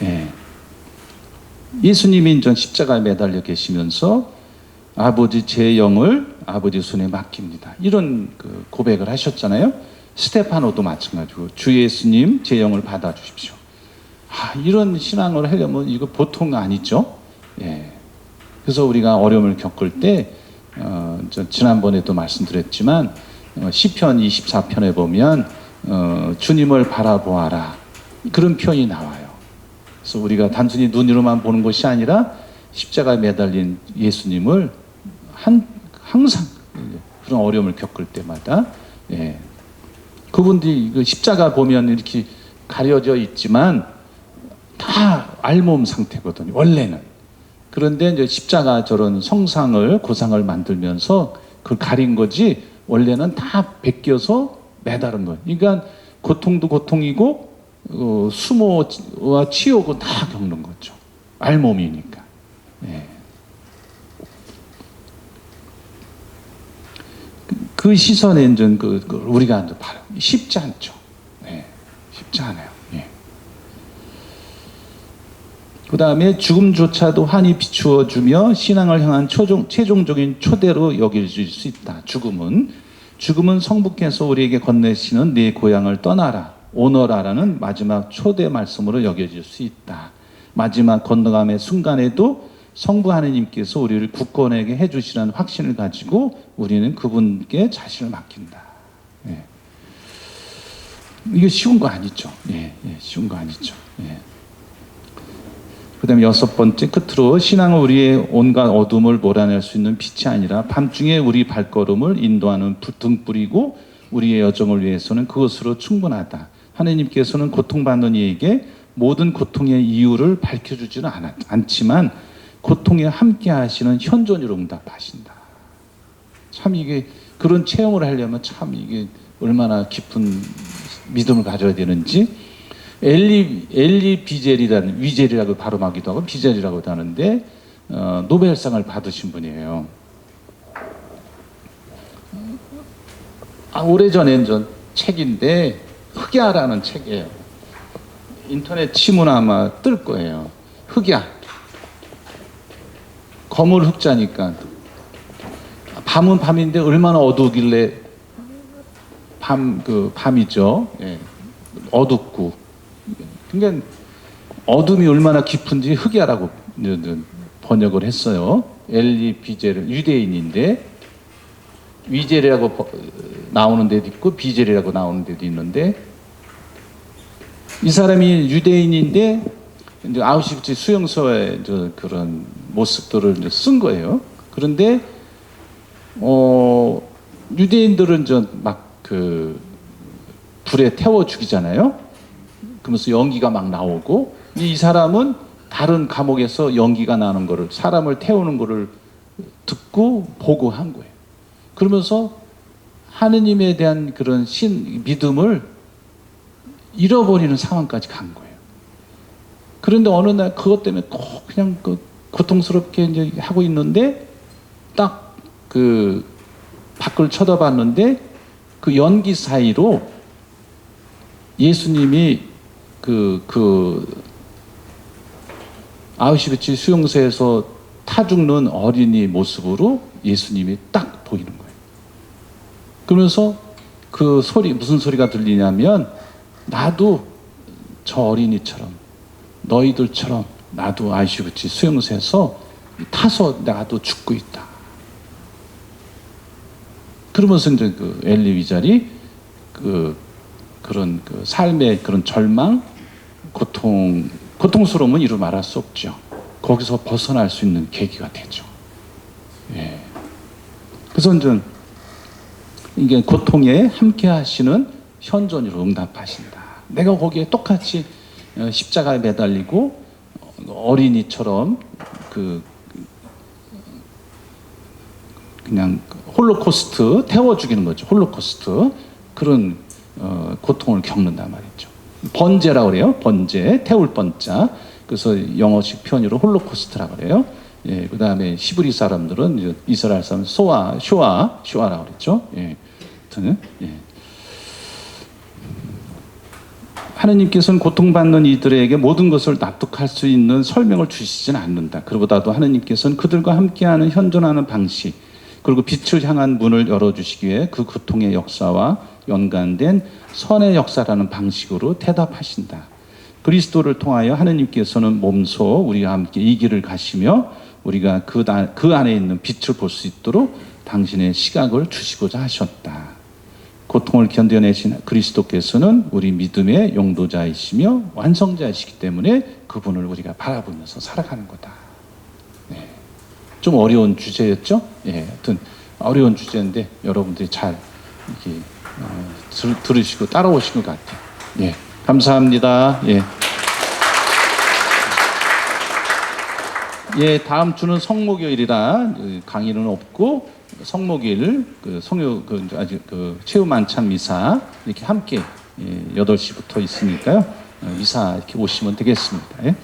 예. 예수님이 이제 십자가에 매달려 계시면서 아버지 제 영을 아버지 손에 맡깁니다. 이런 고백을 하셨잖아요. 스테파노도 마찬가지고 주 예수님 제 영을 받아주십시오. 이런 신앙을 하려면 이거 보통 아니죠. 예. 그래서 우리가 어려움을 겪을 때 지난번에도 말씀드렸지만 시편 24편에 보면 주님을 바라보아라 그런 표현이 나와요. 그래서 우리가 단순히 눈으로만 보는 것이 아니라 십자가에 매달린 예수님을 항상 그런 어려움을 겪을 때마다 예. 그분들이 십자가 보면 이렇게 가려져 있지만 다 알몸 상태거든요. 원래는. 그런데 이제 십자가 저런 성상을 고상을 만들면서 그걸 가린 거지 원래는 다 벗겨서 매달은 거예요. 그러니까 고통도 고통이고 수모와 치욕은 다 겪는 거죠. 알몸이니까. 예. 그 시선에 이제 우리가 이제 쉽지 않죠. 예. 쉽지 않아요. 예. 그 다음에 죽음조차도 환히 비추어 주며 신앙을 향한 최종적인 초대로 여길 수 있다. 죽음은 성부께서 우리에게 건네시는 네 고향을 떠나라, 오너라라는 마지막 초대 말씀으로 여겨질 수 있다. 마지막 건너감의 순간에도 성부 하나님께서 우리를 굳건하게 해주시라는 확신을 가지고 우리는 그분께 자신을 맡긴다. 예. 이게 쉬운 거 아니죠. 예, 쉬운 거 아니죠. 예. 그 다음에 6번째 끝으로 신앙은 우리의 온갖 어둠을 몰아낼 수 있는 빛이 아니라 밤중에 우리 발걸음을 인도하는 등불이고 우리의 여정을 위해서는 그것으로 충분하다. 하나님께서는 고통받는 이에게 모든 고통의 이유를 밝혀주지는 않지만 고통에 함께 하시는 현존으로 응답하신다. 참 이게 그런 체험을 하려면 참 이게 얼마나 깊은 믿음을 가져야 되는지. 엘리 비젤이라는, 위젤이라고 발음하기도 하고 비젤이라고도 하는데 노벨상을 받으신 분이에요. 오래전에 전 책인데 흑야라는 책이에요. 인터넷 치면 아마 뜰 거예요. 흑야. 거물 흑자니까 밤은 밤인데 얼마나 어두우길래 밤이죠. 예. 어둡고 그러니까 어둠이 얼마나 깊은지 흑야라고 번역을 했어요. 엘리 비젤 유대인인데 위젤이라고 나오는 데도 있고 비젤이라고 나오는 데도 있는데 이 사람이 유대인인데 이제 아우슈비츠 수용소의 그런 모습들을 이제 쓴 거예요. 그런데 유대인들은 막 불에 태워 죽이잖아요. 그러면서 연기가 막 나오고 이 사람은 다른 감옥에서 연기가 나는 거를 사람을 태우는 거를 듣고 보고 한 거예요. 그러면서 하느님에 대한 그런 믿음을 잃어버리는 상황까지 간 거예요. 그런데 어느 날 그것 때문에 꼭 그냥 고통스럽게 이제 하고 있는데 딱 밖을 쳐다봤는데 그 연기 사이로 예수님이 아우슈비츠 수용소에서 타 죽는 어린이 모습으로 예수님이 딱 보이는 거예요. 그러면서 그 소리, 무슨 소리가 들리냐면 나도 저 어린이처럼 너희들처럼 나도 아우슈비츠 수용소에서 타서 나도 죽고 있다. 그러면서 이제 엘리 위잘이 그런 삶의 그런 절망, 고통스러움은 이루 말할 수 없죠. 거기서 벗어날 수 있는 계기가 되죠. 예. 그래서 이제 이게 고통에 함께 하시는 현존으로 응답하신다. 내가 거기에 똑같이 십자가에 매달리고 어린이처럼 그냥 홀로코스트 태워 죽이는 거죠. 홀로코스트 그런 고통을 겪는단 말이죠. 번제라고 그래요. 번제, 태울 번자. 그래서 영어식 표현으로 홀로코스트라고 그래요. 예, 그 다음에 히브리 사람들은 이제 이스라엘 사람 쇼아라고 그랬죠. 예, 예. 하느님께서는 고통받는 이들에게 모든 것을 납득할 수 있는 설명을 주시지는 않는다. 그보다도 하느님께서는 그들과 함께하는 현존하는 방식, 그리고 빛을 향한 문을 열어주시기 위해 그 고통의 역사와 연관된 선의 역사라는 방식으로 대답하신다. 그리스도를 통하여 하느님께서는 몸소 우리와 함께 이 길을 가시며 우리가 그 안에 있는 빛을 볼 수 있도록 당신의 시각을 주시고자 하셨다. 고통을 견뎌내신 그리스도께서는 우리 믿음의 용도자이시며 완성자이시기 때문에 그분을 우리가 바라보면서 살아가는 거다. 네. 좀 어려운 주제였죠? 예, 하여튼 어려운 주제인데 여러분들이 잘 이렇게 들으시고 따라오신 것 같아요. 예, 감사합니다. 예. 예, 다음 주는 성목요일이라 강의는 없고 성목일 아직 체험 만찬 미사 이렇게 함께 8시부터 있으니까요. 미사 이렇게 오시면 되겠습니다. 예?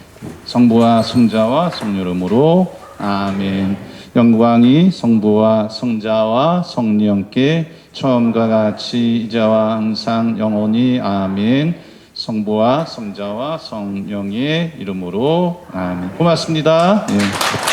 성부와 성자와 성령으로 아멘. 영광이 성부와 성자와 성령께 처음과 같이 이제와 항상 영원히 아멘. 성부와 성자와 성령의 이름으로 아멘. 고맙습니다. 예.